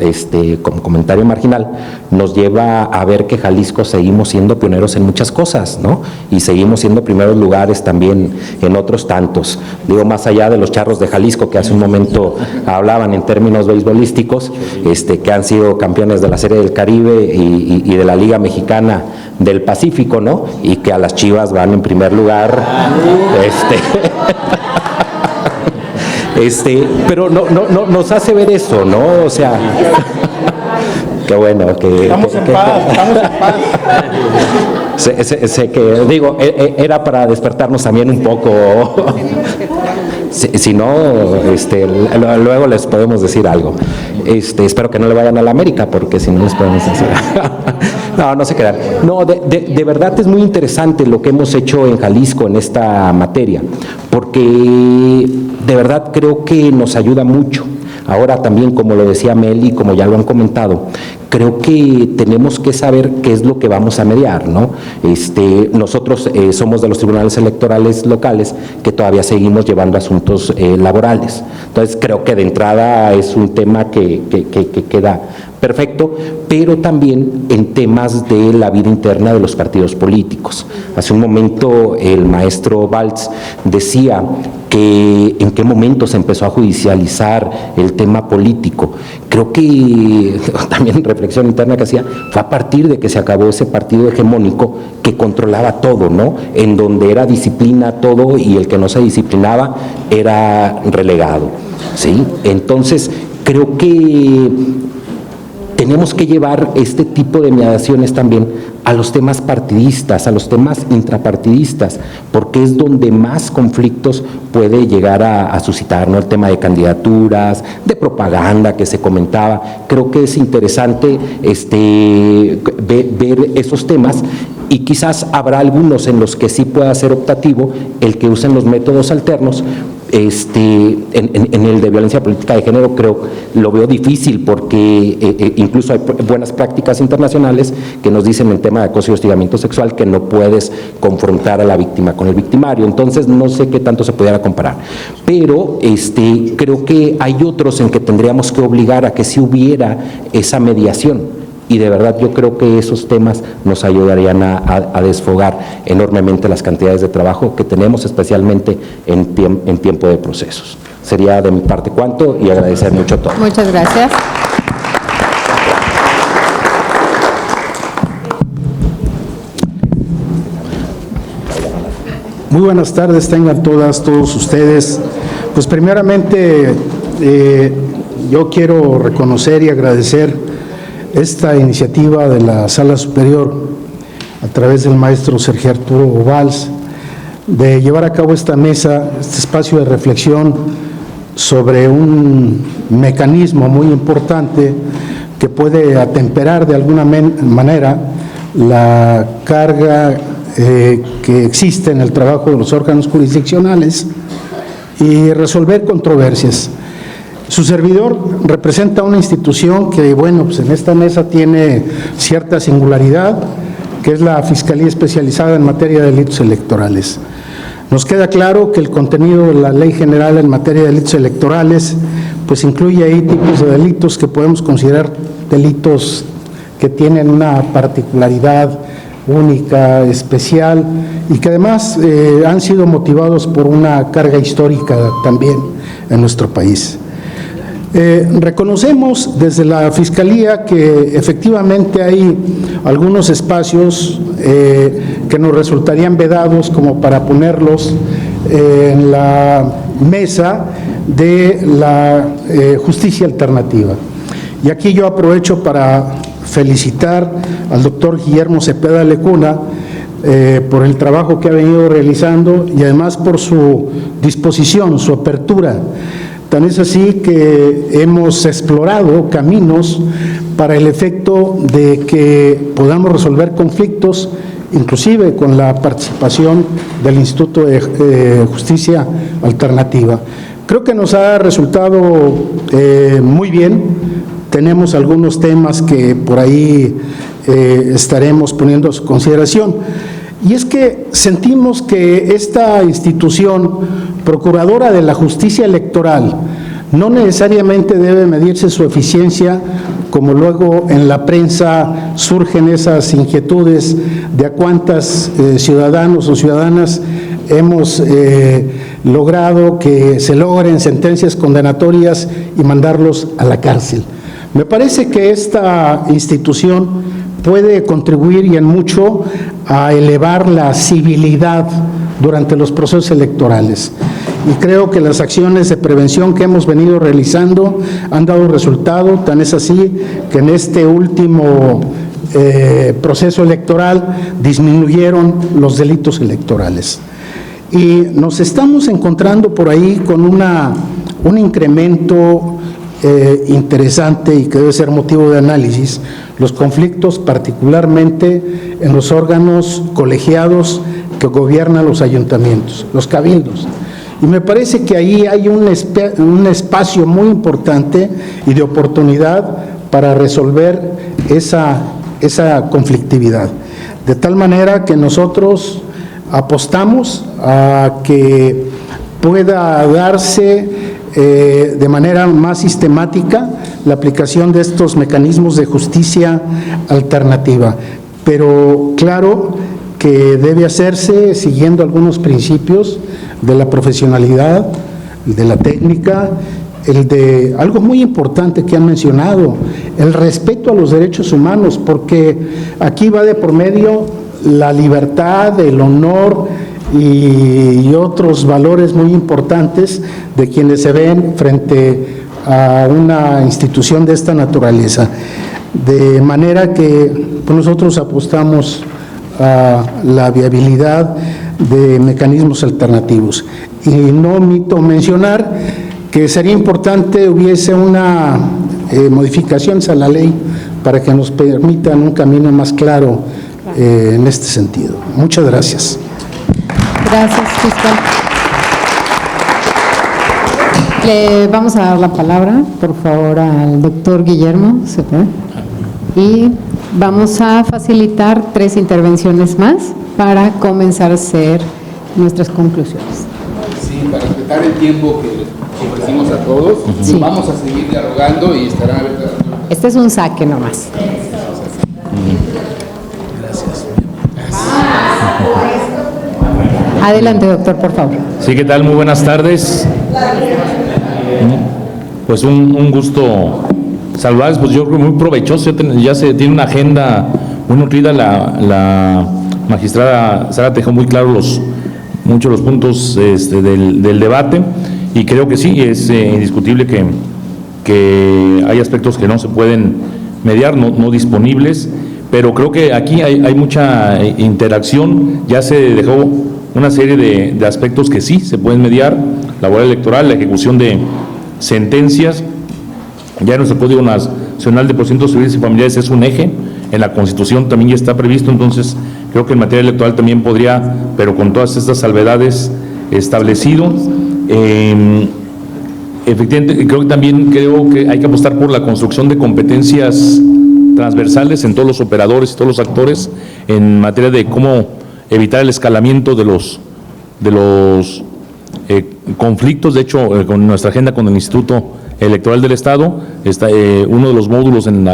S12: como comentario marginal, nos lleva a ver que Jalisco seguimos siendo pioneros en muchas cosas, ¿no? Y seguimos siendo primeros lugares también en otros tantos. Digo, más allá de los Charros de Jalisco, que hace un momento hablaban en términos beisbolísticos, que han sido campeones de la Serie del Caribe y de la Liga Mexicana del Pacífico, ¿no? Y que a las Chivas van en primer lugar. Pero no nos hace ver eso, ¿no? O sea, qué bueno que estamos en paz. Sé que, digo, era para despertarnos también un poco. Si no, luego les podemos decir algo. Espero que no le vayan a la América, porque si no les podemos decir. No se quedan. No, de verdad es muy interesante lo que hemos hecho en Jalisco en esta materia, porque de verdad creo que nos ayuda mucho. Ahora también, como lo decía Meli, como ya lo han comentado, creo que tenemos que saber qué es lo que vamos a mediar, ¿no? Nosotros somos de los tribunales electorales locales que todavía seguimos llevando asuntos laborales. Entonces, creo que de entrada es un tema que queda perfecto, pero también en temas de la vida interna de los partidos políticos. Hace un momento el maestro Valls decía que en qué momento se empezó a judicializar el tema político. Creo que también reflexión interna que hacía fue a partir de que se acabó ese partido hegemónico que controlaba todo, ¿no? En donde era disciplina todo y el que no se disciplinaba era relegado, ¿sí? Entonces, creo que tenemos que llevar este tipo de mediaciones también a los temas partidistas, a los temas intrapartidistas, porque es donde más conflictos puede llegar a suscitar, ¿no? El tema de candidaturas, de propaganda que se comentaba. Creo que es interesante ver esos temas, y quizás habrá algunos en los que sí pueda ser optativo el que usen los métodos alternos. En el de violencia política de género lo veo difícil, porque incluso hay buenas prácticas internacionales que nos dicen en tema de acoso y hostigamiento sexual que no puedes confrontar a la víctima con el victimario. Entonces no sé qué tanto se pudiera comparar, pero creo que hay otros en que tendríamos que obligar a que sí hubiera esa mediación. Y de verdad yo creo que esos temas nos ayudarían a desfogar enormemente las cantidades de trabajo que tenemos, especialmente en tiempo de procesos. Sería de mi parte cuanto, y agradecer mucho a todos.
S6: Muchas gracias.
S10: Muy buenas tardes, tengan todos ustedes. Pues primeramente yo quiero reconocer y agradecer esta iniciativa de la Sala Superior a través del maestro Sergio Arturo Valls de llevar a cabo esta mesa, este espacio de reflexión sobre un mecanismo muy importante que puede atemperar de alguna manera la carga que existe en el trabajo de los órganos jurisdiccionales y resolver controversias. Su servidor representa una institución que, bueno, pues en esta mesa tiene cierta singularidad, que es la Fiscalía Especializada en Materia de Delitos Electorales. Nos queda claro que el contenido de la Ley General en materia de delitos electorales, pues incluye ahí tipos de delitos que podemos considerar delitos que tienen una particularidad única, especial, y que además han sido motivados por una carga histórica también en nuestro país. Reconocemos desde la Fiscalía que efectivamente hay algunos espacios que nos resultarían vedados como para ponerlos en la mesa de la justicia alternativa. Y aquí yo aprovecho para felicitar al doctor Guillermo Cepeda Lecuna por el trabajo que ha venido realizando y además por su disposición, su apertura. Tan es así que hemos explorado caminos para el efecto de que podamos resolver conflictos, inclusive con la participación del Instituto de Justicia Alternativa. Creo que nos ha resultado muy bien. Tenemos algunos temas que por ahí estaremos poniendo a su consideración. Y es que sentimos que esta institución procuradora de la justicia electoral no necesariamente debe medirse su eficiencia, como luego en la prensa surgen esas inquietudes de a cuántas ciudadanos o ciudadanas hemos logrado que se logren sentencias condenatorias y mandarlos a la cárcel. Me parece que esta institución puede contribuir y en mucho a elevar la civilidad durante los procesos electorales. Y creo que las acciones de prevención que hemos venido realizando han dado resultado, tan es así que en este último proceso electoral disminuyeron los delitos electorales. Y nos estamos encontrando por ahí con un incremento interesante y que debe ser motivo de análisis, los conflictos particularmente en los órganos colegiados que gobiernan los ayuntamientos, los cabildos. Y me parece que ahí hay un espacio muy importante y de oportunidad para resolver esa conflictividad. De tal manera que nosotros apostamos a que pueda darse de manera más sistemática la aplicación de estos mecanismos de justicia alternativa. Pero claro que debe hacerse siguiendo algunos principios de la profesionalidad, de la técnica, el de algo muy importante que han mencionado, el respeto a los derechos humanos, porque aquí va de por medio la libertad, el honor y otros valores muy importantes de quienes se ven frente a una institución de esta naturaleza. De manera que nosotros apostamos a la viabilidad de mecanismos alternativos. Y no omito mencionar que sería importante hubiese una modificación a la ley para que nos permitan un camino más claro en este sentido. Muchas gracias.
S6: Gracias, fiscal. Le vamos a dar la palabra, por favor, al doctor Guillermo Cepeda. Y vamos a facilitar 3 intervenciones más para comenzar a hacer nuestras conclusiones.
S3: Sí, para respetar el tiempo que les ofrecimos a todos,
S6: sí.
S3: Vamos a seguir dialogando y estarán abiertas.
S6: Este es un saque nomás.
S3: Gracias.
S6: Adelante, doctor, por favor.
S14: Sí, ¿qué tal? Muy buenas tardes. Pues un gusto saludarles, pues yo creo muy provechoso, ya se tiene una agenda muy nutrida, la magistrada Sara dejó muy claros muchos los puntos del debate y creo que sí, es indiscutible que hay aspectos que no se pueden mediar, no disponibles, pero creo que aquí hay mucha interacción, ya se dejó una serie de aspectos que sí se pueden mediar, la labor electoral, la ejecución de sentencias, ya en nuestro Código Nacional de Procedimientos Civiles y Familiares es un eje, en la Constitución también ya está previsto, entonces creo que en materia electoral también podría, pero con todas estas salvedades establecido. Efectivamente, creo que hay que apostar por la construcción de competencias transversales en todos los operadores y todos los actores en materia de cómo evitar el escalamiento de los conflictos. De hecho, con nuestra agenda con el Instituto Electoral del Estado, está uno de los módulos en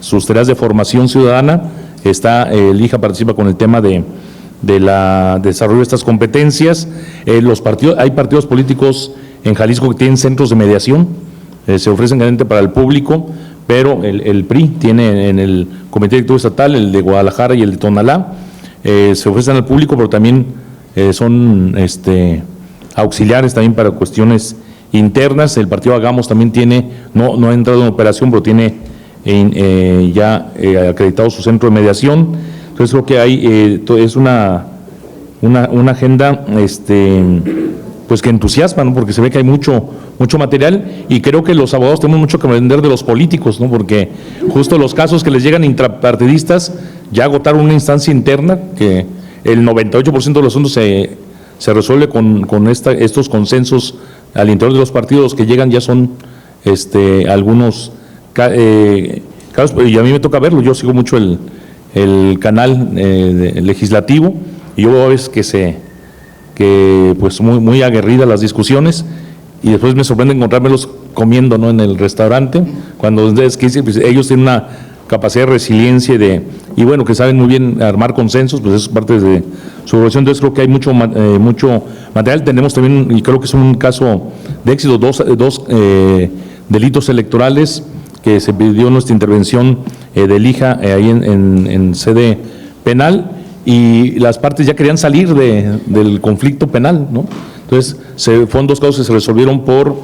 S14: sus tareas de formación ciudadana el IJA participa con el tema de desarrollo de estas competencias. Hay partidos políticos en Jalisco que tienen centros de mediación, se ofrecen gratuitamente para el público, pero el PRI tiene en el Comité Directivo Estatal, el de Guadalajara y el de Tonalá, se ofrecen al público, pero también son auxiliares también para cuestiones internas. El partido Hagamos también tiene, no ha entrado en operación, pero tiene ya acreditado su centro de mediación. Entonces creo que es una agenda pues que entusiasma, ¿no? Porque se ve que hay mucho material, y creo que los abogados tenemos mucho que aprender de los políticos, ¿no? Porque justo los casos que les llegan intrapartidistas ya agotaron una instancia interna, que el 98% de los asuntos se resuelve con estos consensos al interior de los partidos que llegan, ya son algunos casos, y a mí me toca verlo. Yo sigo mucho el canal legislativo, y yo veo a veces que pues muy aguerridas las discusiones, y después me sorprende encontrármelos comiendo, ¿no?, en el restaurante, cuando pues, ellos tienen una capacidad de resiliencia y bueno, que saben muy bien armar consensos, pues eso es parte de su evolución. Entonces creo que hay mucho material. Tenemos también, y creo que es un caso de éxito, dos delitos electorales que se pidió nuestra intervención del IJA ahí en sede penal, y las partes ya querían salir del conflicto penal, ¿no? Entonces, fueron dos casos que se resolvieron por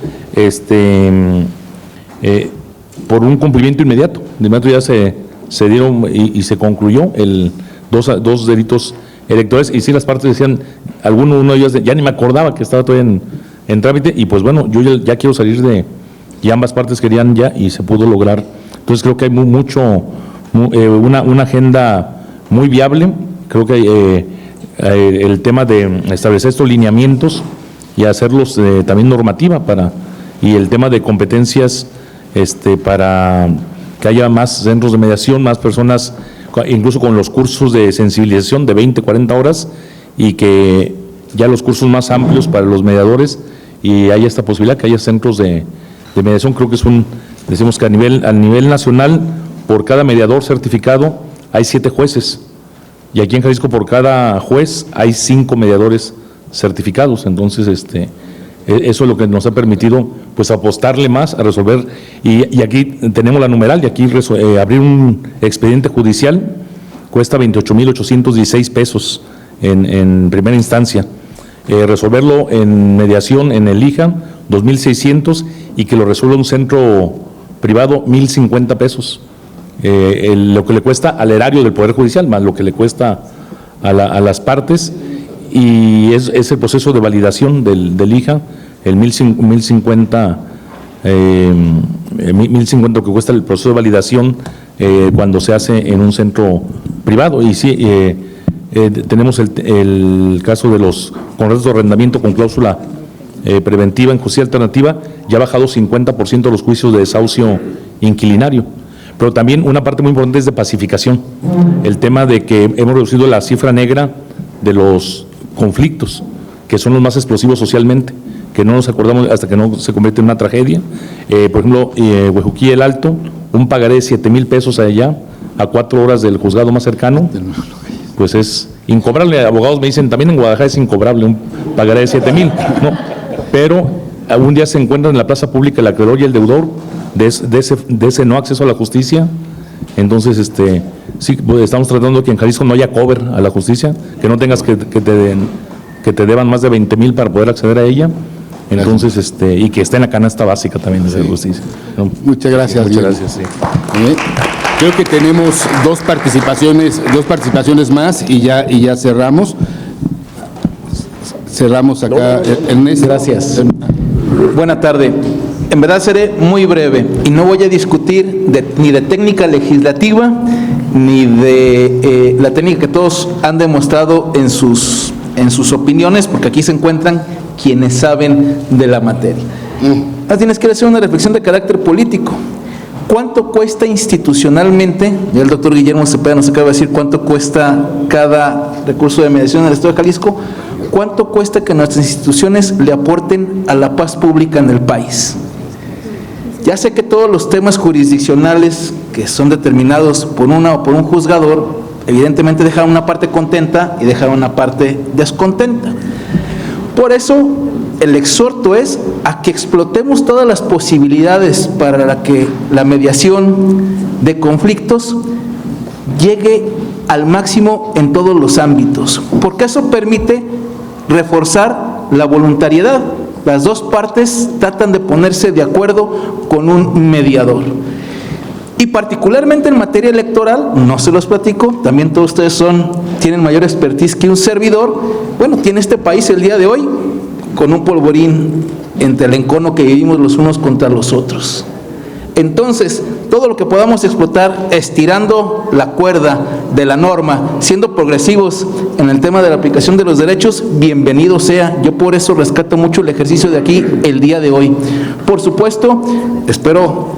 S14: un cumplimiento inmediato. De inmediato ya se dieron y se concluyó dos delitos electorales, y sí las partes decían, uno de ellos ya ni me acordaba que estaba todavía en trámite, y pues bueno, yo ya quiero salir y ambas partes querían ya, y se pudo lograr. Entonces creo que hay una agenda muy viable. Creo que el tema de establecer estos lineamientos y hacerlos también normativa y el tema de competencias para que haya más centros de mediación, más personas, incluso con los cursos de sensibilización de 20, 40 horas, y que ya los cursos más amplios para los mediadores, y haya esta posibilidad que haya centros de mediación. Creo que decimos que a nivel nacional, por cada mediador certificado hay 7 jueces, y aquí en Jalisco por cada juez hay 5 mediadores certificados. Entonces eso es lo que nos ha permitido pues apostarle más a resolver, y aquí tenemos la numeral, y aquí abrir un expediente judicial cuesta 28,816 pesos en primera instancia, resolverlo en mediación en el IJA 2,600, y que lo resuelva un centro privado 1,050 pesos, lo que le cuesta al erario del Poder Judicial, más lo que le cuesta a las partes, y es el proceso de validación del IJA, el 1,050 que cuesta el proceso de validación cuando se hace en un centro privado. Y sí, tenemos el caso de los contratos de arrendamiento con cláusula preventiva en justicia alternativa, ya ha bajado 50% de los juicios de desahucio inquilinario. Pero también una parte muy importante es de pacificación, el tema de que hemos reducido la cifra negra de los conflictos, que son los más explosivos socialmente, que no nos acordamos hasta que no se convierte en una tragedia. Por ejemplo, Huejuquí el Alto, un pagaré de 7,000 pesos allá, a 4 horas del juzgado más cercano, pues es incobrable. Abogados me dicen, también en Guadalajara es incobrable un pagaré de 7,000, ¿no? Pero algún día se encuentran en la plaza pública el acreedor y el deudor de ese no acceso a la justicia. Entonces, sí, pues estamos tratando de que en Jalisco no haya cover a la justicia, que no tengas que te deban más de 20,000 para poder acceder a ella. Entonces, y que esté en la canasta básica también de la justicia, ¿no?
S3: Muchas gracias.
S14: Muchas gracias, sí.
S3: Creo que tenemos dos participaciones más y ya cerramos. Cerramos acá. Ernesto.
S15: Gracias. Buena tarde. En verdad seré muy breve y no voy a discutir ni de técnica legislativa ni de la técnica que todos han demostrado en sus opiniones, porque aquí se encuentran quienes saben de la materia. Tienes que hacer una reflexión de carácter político. ¿Cuánto cuesta institucionalmente? Ya el doctor Guillermo Cepeda nos acaba de decir cuánto cuesta cada recurso de mediación en el Estado de Jalisco. ¿Cuánto cuesta que nuestras instituciones le aporten a la paz pública en el país? Ya sé que todos los temas jurisdiccionales que son determinados por una o por un juzgador evidentemente dejaron una parte contenta y dejaron una parte descontenta. Por eso el exhorto es a que explotemos todas las posibilidades para que la mediación de conflictos llegue al máximo en todos los ámbitos, porque eso permite reforzar la voluntariedad. Las dos partes tratan de ponerse de acuerdo con un mediador. Y particularmente en materia electoral, no se los platico, también todos ustedes tienen mayor expertise que un servidor. Bueno, tiene este país el día de hoy con un polvorín entre el encono que vivimos los unos contra los otros. Entonces, todo lo que podamos explotar estirando la cuerda de la norma, siendo progresivos en el tema de la aplicación de los derechos, bienvenido sea. Yo por eso rescato mucho el ejercicio de aquí el día de hoy. Por supuesto, espero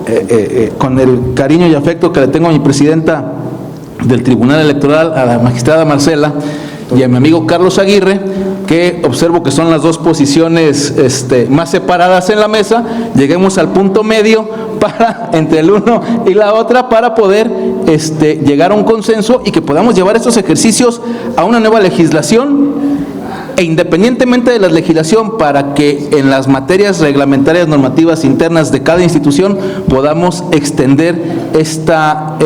S15: con el cariño y afecto que le tengo a mi presidenta del Tribunal Electoral, a la magistrada Marcela, y a mi amigo Carlos Aguirre, que observo que son las dos posiciones más separadas en la mesa, lleguemos al punto medio entre el uno y la otra para poder llegar a un consenso y que podamos llevar estos ejercicios a una nueva legislación, e independientemente de la legislación, para que en las materias reglamentarias normativas internas de cada institución podamos extender esta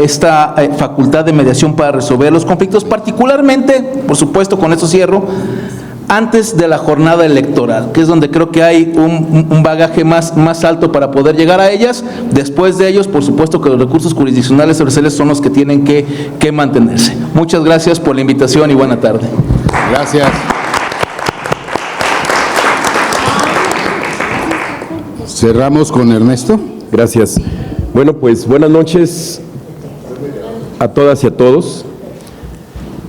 S15: facultad de mediación para resolver los conflictos, particularmente, por supuesto, con esto cierro, antes de la jornada electoral, que es donde creo que hay un bagaje más alto para poder llegar a ellas. Después de ellos, por supuesto que los recursos jurisdiccionales universales son los que tienen que mantenerse. Muchas gracias por la invitación y buena tarde.
S3: Gracias. Cerramos con Ernesto.
S16: Gracias. Bueno, pues buenas noches a todas y a todos.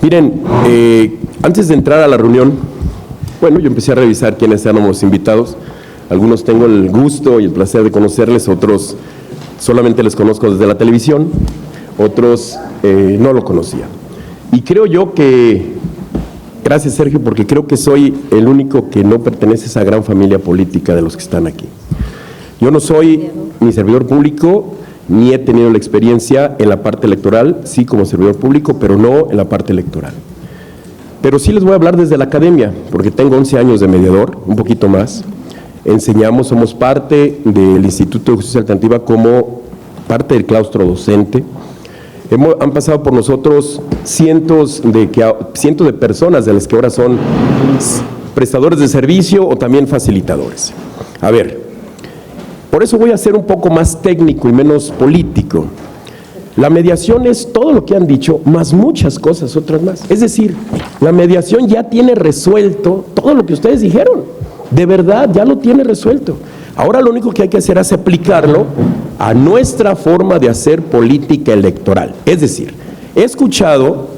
S16: Miren, antes de entrar a la reunión, bueno, yo empecé a revisar quiénes éramos invitados. Algunos tengo el gusto y el placer de conocerles, otros solamente les conozco desde la televisión, otros no lo conocía. Y creo yo que, gracias Sergio, porque creo que soy el único que no pertenece a esa gran familia política de los que están aquí. Yo no soy ni servidor público, ni he tenido la experiencia en la parte electoral, sí como servidor público, pero no en la parte electoral. Pero sí les voy a hablar desde la academia, porque tengo 11 años de mediador, un poquito más. Enseñamos, somos parte del Instituto de Justicia Alternativa como parte del claustro docente. Han pasado por nosotros cientos de personas, de las que ahora son prestadores de servicio o también facilitadores. A ver, por eso voy a ser un poco más técnico y menos político. La mediación es todo lo que han dicho, más muchas cosas, otras más. Es decir, la mediación ya tiene resuelto todo lo que ustedes dijeron. De verdad, ya lo tiene resuelto. Ahora lo único que hay que hacer es aplicarlo a nuestra forma de hacer política electoral. Es decir, he escuchado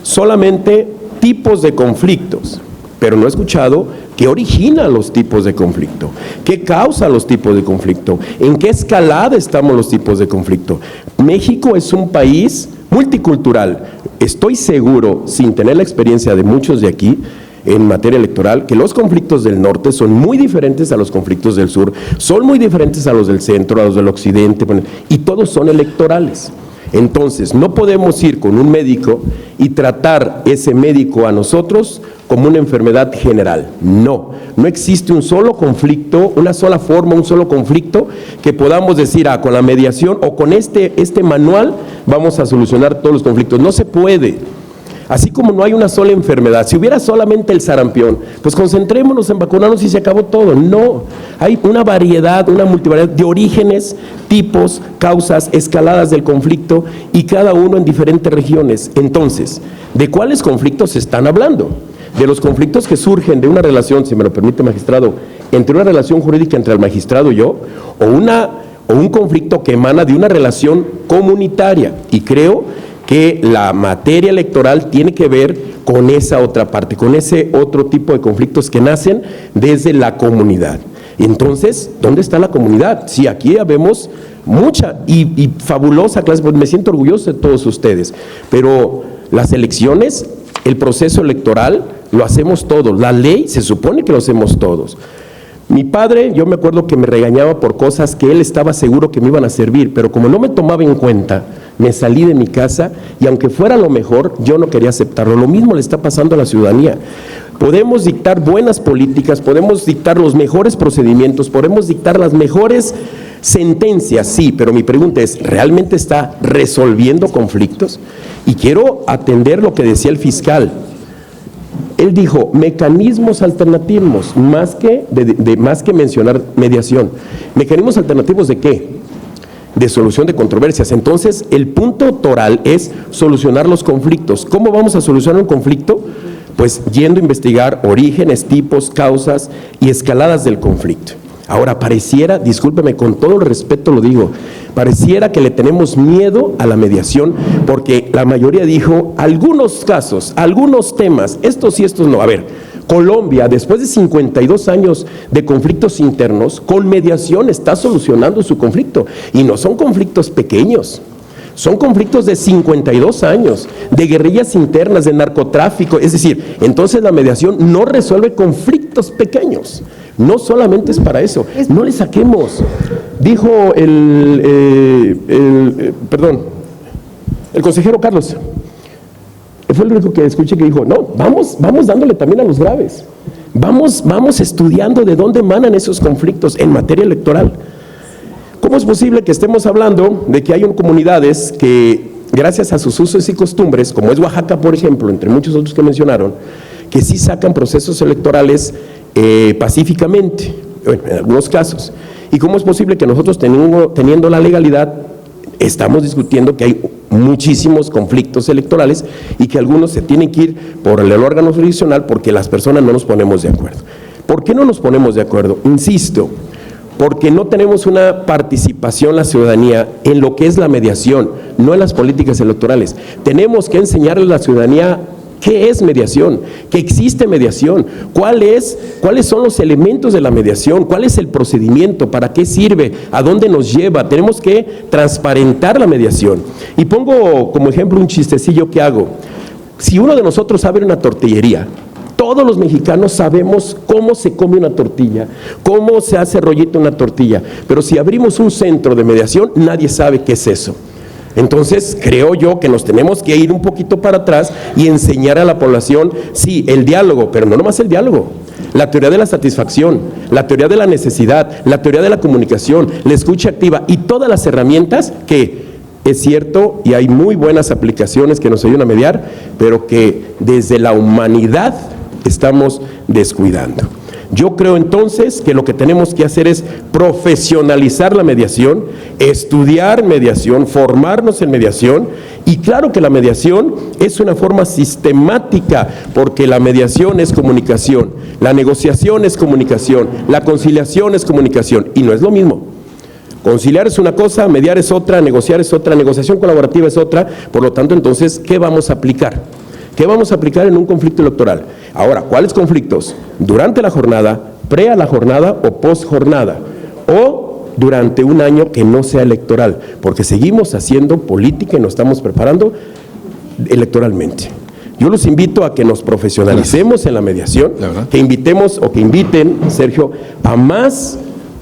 S16: solamente tipos de conflictos, pero no he escuchado qué origina los tipos de conflicto, qué causa los tipos de conflicto, en qué escalada estamos los tipos de conflicto. México es un país multicultural. Estoy seguro, sin tener la experiencia de muchos de aquí, en materia electoral, que los conflictos del norte son muy diferentes a los conflictos del sur, son muy diferentes a los del centro, a los del occidente, y todos son electorales. Entonces, no podemos ir con un médico y tratar ese médico a nosotros como una enfermedad general. No existe un solo conflicto, una sola forma, un solo conflicto que podamos decir, con la mediación o con este manual vamos a solucionar todos los conflictos. No se puede. Así como no hay una sola enfermedad, si hubiera solamente el sarampión, pues concentrémonos en vacunarnos y se acabó todo. No, hay una variedad, una multivariedad de orígenes, tipos, causas, escaladas del conflicto y cada uno en diferentes regiones. Entonces, ¿de cuáles conflictos se están hablando? De los conflictos que surgen de una relación, si me lo permite magistrado, entre una relación jurídica entre el magistrado y yo, o un conflicto que emana de una relación comunitaria. Y creo que la materia electoral tiene que ver con esa otra parte, con ese otro tipo de conflictos que nacen desde la comunidad. Entonces, ¿dónde está la comunidad? Sí, aquí ya vemos mucha y fabulosa clase, pues me siento orgulloso de todos ustedes, pero las elecciones, el proceso electoral, lo hacemos todos, la ley se supone que lo hacemos todos. Mi padre, yo me acuerdo que me regañaba por cosas que él estaba seguro que me iban a servir, pero como no me tomaba en cuenta, me salí de mi casa y aunque fuera lo mejor, yo no quería aceptarlo. Lo mismo le está pasando a la ciudadanía. Podemos dictar buenas políticas, podemos dictar los mejores procedimientos, podemos dictar las mejores sentencias, sí, pero mi pregunta es, ¿realmente está resolviendo conflictos? Y quiero atender lo que decía el fiscal. Él dijo, mecanismos alternativos, más que mencionar mediación. ¿Mecanismos alternativos de qué? De solución de controversias. Entonces, el punto toral es solucionar los conflictos. ¿Cómo vamos a solucionar un conflicto? Pues yendo a investigar orígenes, tipos, causas y escaladas del conflicto. Ahora, pareciera, discúlpeme, con todo el respeto lo digo, pareciera que le tenemos miedo a la mediación porque la mayoría dijo, algunos casos, algunos temas, estos y estos no. A ver, Colombia, después de 52 años de conflictos internos, con mediación está solucionando su conflicto. Y no son conflictos pequeños. Son conflictos de 52 años, de guerrillas internas, de narcotráfico. Es decir, entonces la mediación no resuelve conflictos pequeños. No solamente es para eso. No le saquemos. Dijo el consejero Carlos. Fue el único que escuché que dijo, no, vamos dándole también a los graves. Vamos estudiando de dónde emanan esos conflictos en materia electoral. ¿Cómo es posible que estemos hablando de que hay comunidades que, gracias a sus usos y costumbres, como es Oaxaca, por ejemplo, entre muchos otros que mencionaron, que sí sacan procesos electorales pacíficamente, en algunos casos? ¿Y cómo es posible que nosotros, teniendo la legalidad, estamos discutiendo que hay muchísimos conflictos electorales y que algunos se tienen que ir por el órgano jurisdiccional porque las personas no nos ponemos de acuerdo? ¿Por qué no nos ponemos de acuerdo? Insisto, porque no tenemos una participación la ciudadanía en lo que es la mediación, no en las políticas electorales. Tenemos que enseñarle a la ciudadanía qué es mediación, que existe mediación, cuáles son los elementos de la mediación, cuál es el procedimiento, para qué sirve, a dónde nos lleva. Tenemos que transparentar la mediación. Y pongo como ejemplo un chistecillo que hago. Si uno de nosotros abre una tortillería, todos los mexicanos sabemos cómo se come una tortilla, cómo se hace rollito una tortilla, pero si abrimos un centro de mediación, nadie sabe qué es eso. Entonces, creo yo que nos tenemos que ir un poquito para atrás y enseñar a la población, sí, el diálogo, pero no nomás el diálogo, la teoría de la satisfacción, la teoría de la necesidad, la teoría de la comunicación, la escucha activa y todas las herramientas que, es cierto, y hay muy buenas aplicaciones que nos ayudan a mediar, pero que desde la humanidad estamos descuidando. Yo creo entonces que lo que tenemos que hacer es profesionalizar la mediación, estudiar mediación, formarnos en mediación, y claro que la mediación es una forma sistemática, porque la mediación es comunicación, la negociación es comunicación, la conciliación es comunicación, y no es lo mismo. Conciliar es una cosa, mediar es otra, negociar es otra, negociación colaborativa es otra. Por lo tanto, entonces, ¿qué vamos a aplicar? ¿Qué vamos a aplicar en un conflicto electoral? Ahora, ¿cuáles conflictos? Durante la jornada, pre a la jornada o post jornada, o durante un año que no sea electoral, porque seguimos haciendo política y nos estamos preparando electoralmente. Yo los invito a que nos profesionalicemos en la mediación, que invitemos o que inviten, Sergio, a más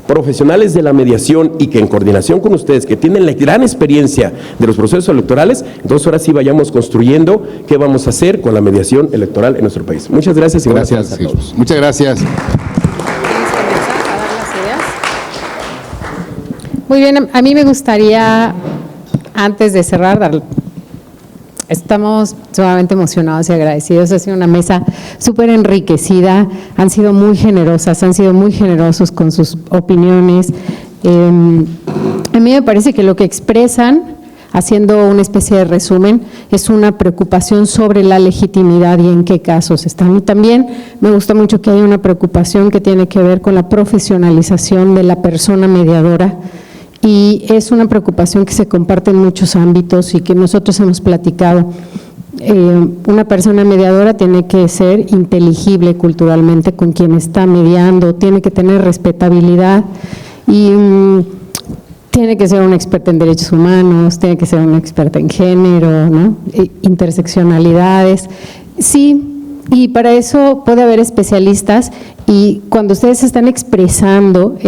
S16: profesionales de la mediación y que en coordinación con ustedes, que tienen la gran experiencia de los procesos electorales, entonces ahora sí vayamos construyendo qué vamos a hacer con la mediación electoral en nuestro país. Muchas gracias y gracias a todos.
S3: Muchas gracias.
S6: Muy bien, a mí me gustaría, antes de cerrar, estamos sumamente emocionados y agradecidos. Ha sido una mesa súper enriquecida, han sido muy generosas, han sido muy generosos con sus opiniones. A mí me parece que lo que expresan, haciendo una especie de resumen, es una preocupación sobre la legitimidad y en qué casos están. Y también me gusta mucho que haya una preocupación que tiene que ver con la profesionalización de la persona mediadora, y es una preocupación que se comparte en muchos ámbitos y que nosotros hemos platicado. Una persona mediadora tiene que ser inteligible culturalmente con quien está mediando, tiene que tener respetabilidad y tiene que ser una experta en derechos humanos, tiene que ser una experta en género, ¿no? Interseccionalidades. Sí, y para eso puede haber especialistas, y cuando ustedes están expresando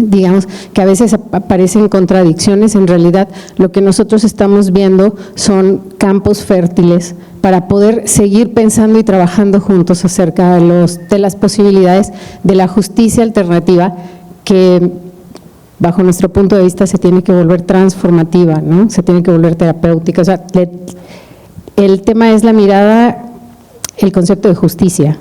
S6: digamos, que a veces aparecen contradicciones. En realidad, lo que nosotros estamos viendo son campos fértiles para poder seguir pensando y trabajando juntos acerca de las posibilidades de la justicia alternativa que, bajo nuestro punto de vista, se tiene que volver transformativa, ¿no? Se tiene que volver terapéutica. O sea, el tema es la mirada, el concepto de justicia,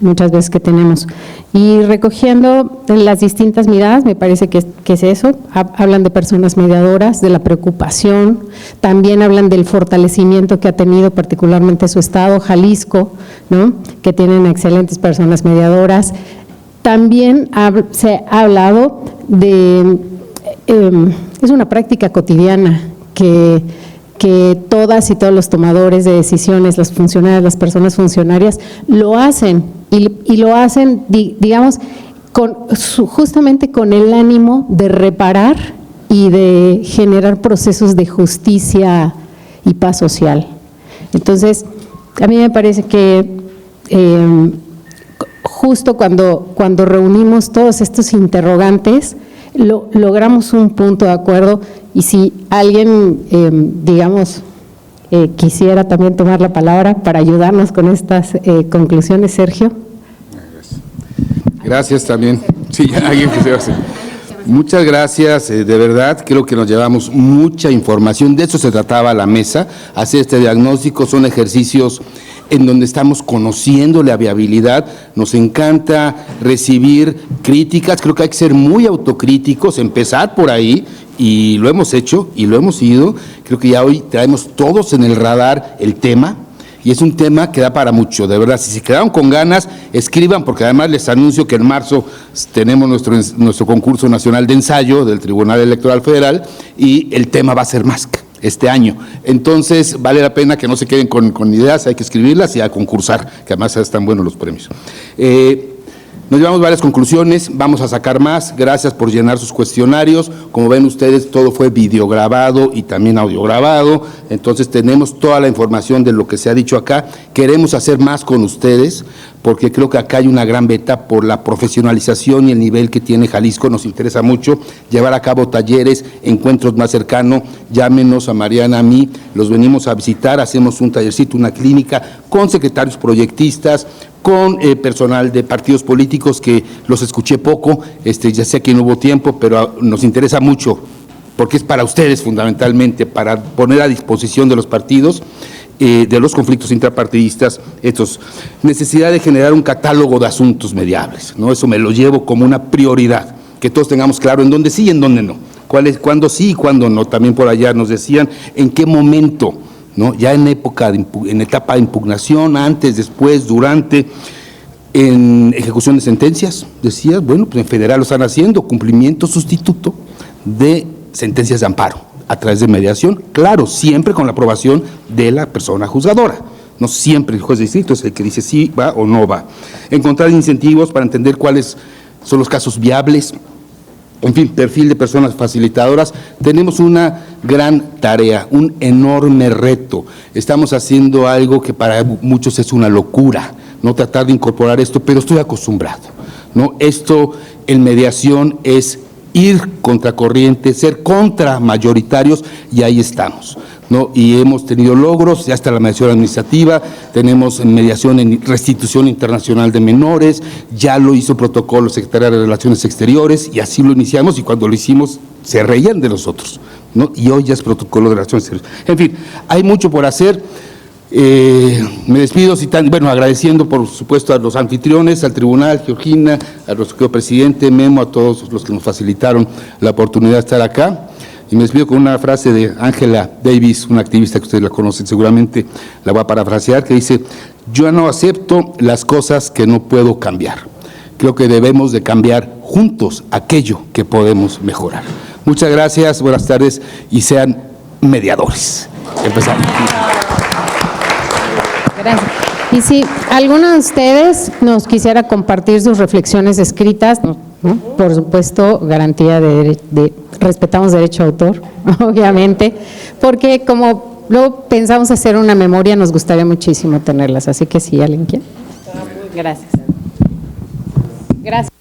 S6: muchas veces que tenemos. Y recogiendo las distintas miradas, me parece que es eso. Hablan de personas mediadoras, de la preocupación, también hablan del fortalecimiento que ha tenido particularmente su estado, Jalisco, ¿no? Que tienen excelentes personas mediadoras. También se ha hablado de, es una práctica cotidiana que todas y todos los tomadores de decisiones, las funcionarias, las personas funcionarias, lo hacen y lo hacen, digamos, justamente con el ánimo de reparar y de generar procesos de justicia y paz social. Entonces, a mí me parece que justo cuando reunimos todos estos interrogantes, logramos un punto de acuerdo. Y si alguien, digamos, quisiera también tomar la palabra para ayudarnos con estas conclusiones, Sergio.
S3: Gracias también. Sí, alguien que se Muchas gracias, de verdad, creo que nos llevamos mucha información, de eso se trataba la mesa, hacer este diagnóstico, son ejercicios en donde estamos conociendo la viabilidad, nos encanta recibir críticas, creo que hay que ser muy autocríticos, empezar por ahí, y lo hemos hecho y lo hemos ido, creo que ya hoy traemos todos en el radar el tema, y es un tema que da para mucho, de verdad. Si se quedaron con ganas, escriban, porque además les anuncio que en marzo tenemos nuestro concurso nacional de ensayo del Tribunal Electoral Federal y el tema va a ser MASC este año. Entonces, vale la pena que no se queden con ideas, hay que escribirlas y a concursar, que además están buenos los premios. Nos llevamos varias conclusiones, vamos a sacar más, gracias por llenar sus cuestionarios, como ven ustedes todo fue videograbado y también audiograbado, entonces tenemos toda la información de lo que se ha dicho acá, queremos hacer más con ustedes, porque creo que acá hay una gran beta por la profesionalización y el nivel que tiene Jalisco, nos interesa mucho llevar a cabo talleres, encuentros más cercanos, llámenos a Mariana, a mí, los venimos a visitar, hacemos un tallercito, una clínica con secretarios proyectistas, con personal de partidos políticos que los escuché poco, ya sé que no hubo tiempo, pero nos interesa mucho, porque es para ustedes fundamentalmente, para poner a disposición de los partidos, de los conflictos intrapartidistas, necesidad de generar un catálogo de asuntos mediables, ¿no? Eso me lo llevo como una prioridad, que todos tengamos claro en dónde sí y en dónde no, cuándo sí y cuándo no, también por allá nos decían en qué momento, ¿no? Ya en etapa de impugnación, antes, después, durante, en ejecución de sentencias, decías, bueno, pues en federal lo están haciendo, cumplimiento sustituto de sentencias de amparo a través de mediación, claro, siempre con la aprobación de la persona juzgadora, no siempre el juez de distrito es el que dice sí va o no va. Encontrar incentivos para entender cuáles son los casos viables, en fin, perfil de personas facilitadoras. Tenemos una gran tarea, un enorme reto. Estamos haciendo algo que para muchos es una locura, no tratar de incorporar esto, pero estoy acostumbrado, ¿no? Esto en mediación es ir contracorriente, ser contramayoritarios y ahí estamos, ¿no? Y hemos tenido logros, ya está la mediación administrativa, tenemos mediación en restitución internacional de menores, ya lo hizo protocolo Secretaría de Relaciones Exteriores y así lo iniciamos y cuando lo hicimos se reían de nosotros, ¿no? Y hoy ya es protocolo de Relaciones Exteriores. En fin, hay mucho por hacer. Me despido agradeciendo por supuesto a los anfitriones, al tribunal, Georgina, a nuestro presidente, Memo, a todos los que nos facilitaron la oportunidad de estar acá. Y me despido con una frase de Angela Davis, una activista que ustedes la conocen seguramente, la voy a parafrasear, que dice: yo no acepto las cosas que no puedo cambiar. Creo que debemos de cambiar juntos aquello que podemos mejorar. Muchas gracias, buenas tardes y sean mediadores. Empezamos.
S6: Gracias. Y si alguno de ustedes nos quisiera compartir sus reflexiones escritas, ¿no? Por supuesto, garantía de respetamos derecho a autor, obviamente, porque como luego pensamos hacer una memoria, nos gustaría muchísimo tenerlas, así que si alguien quiere. Gracias. Gracias.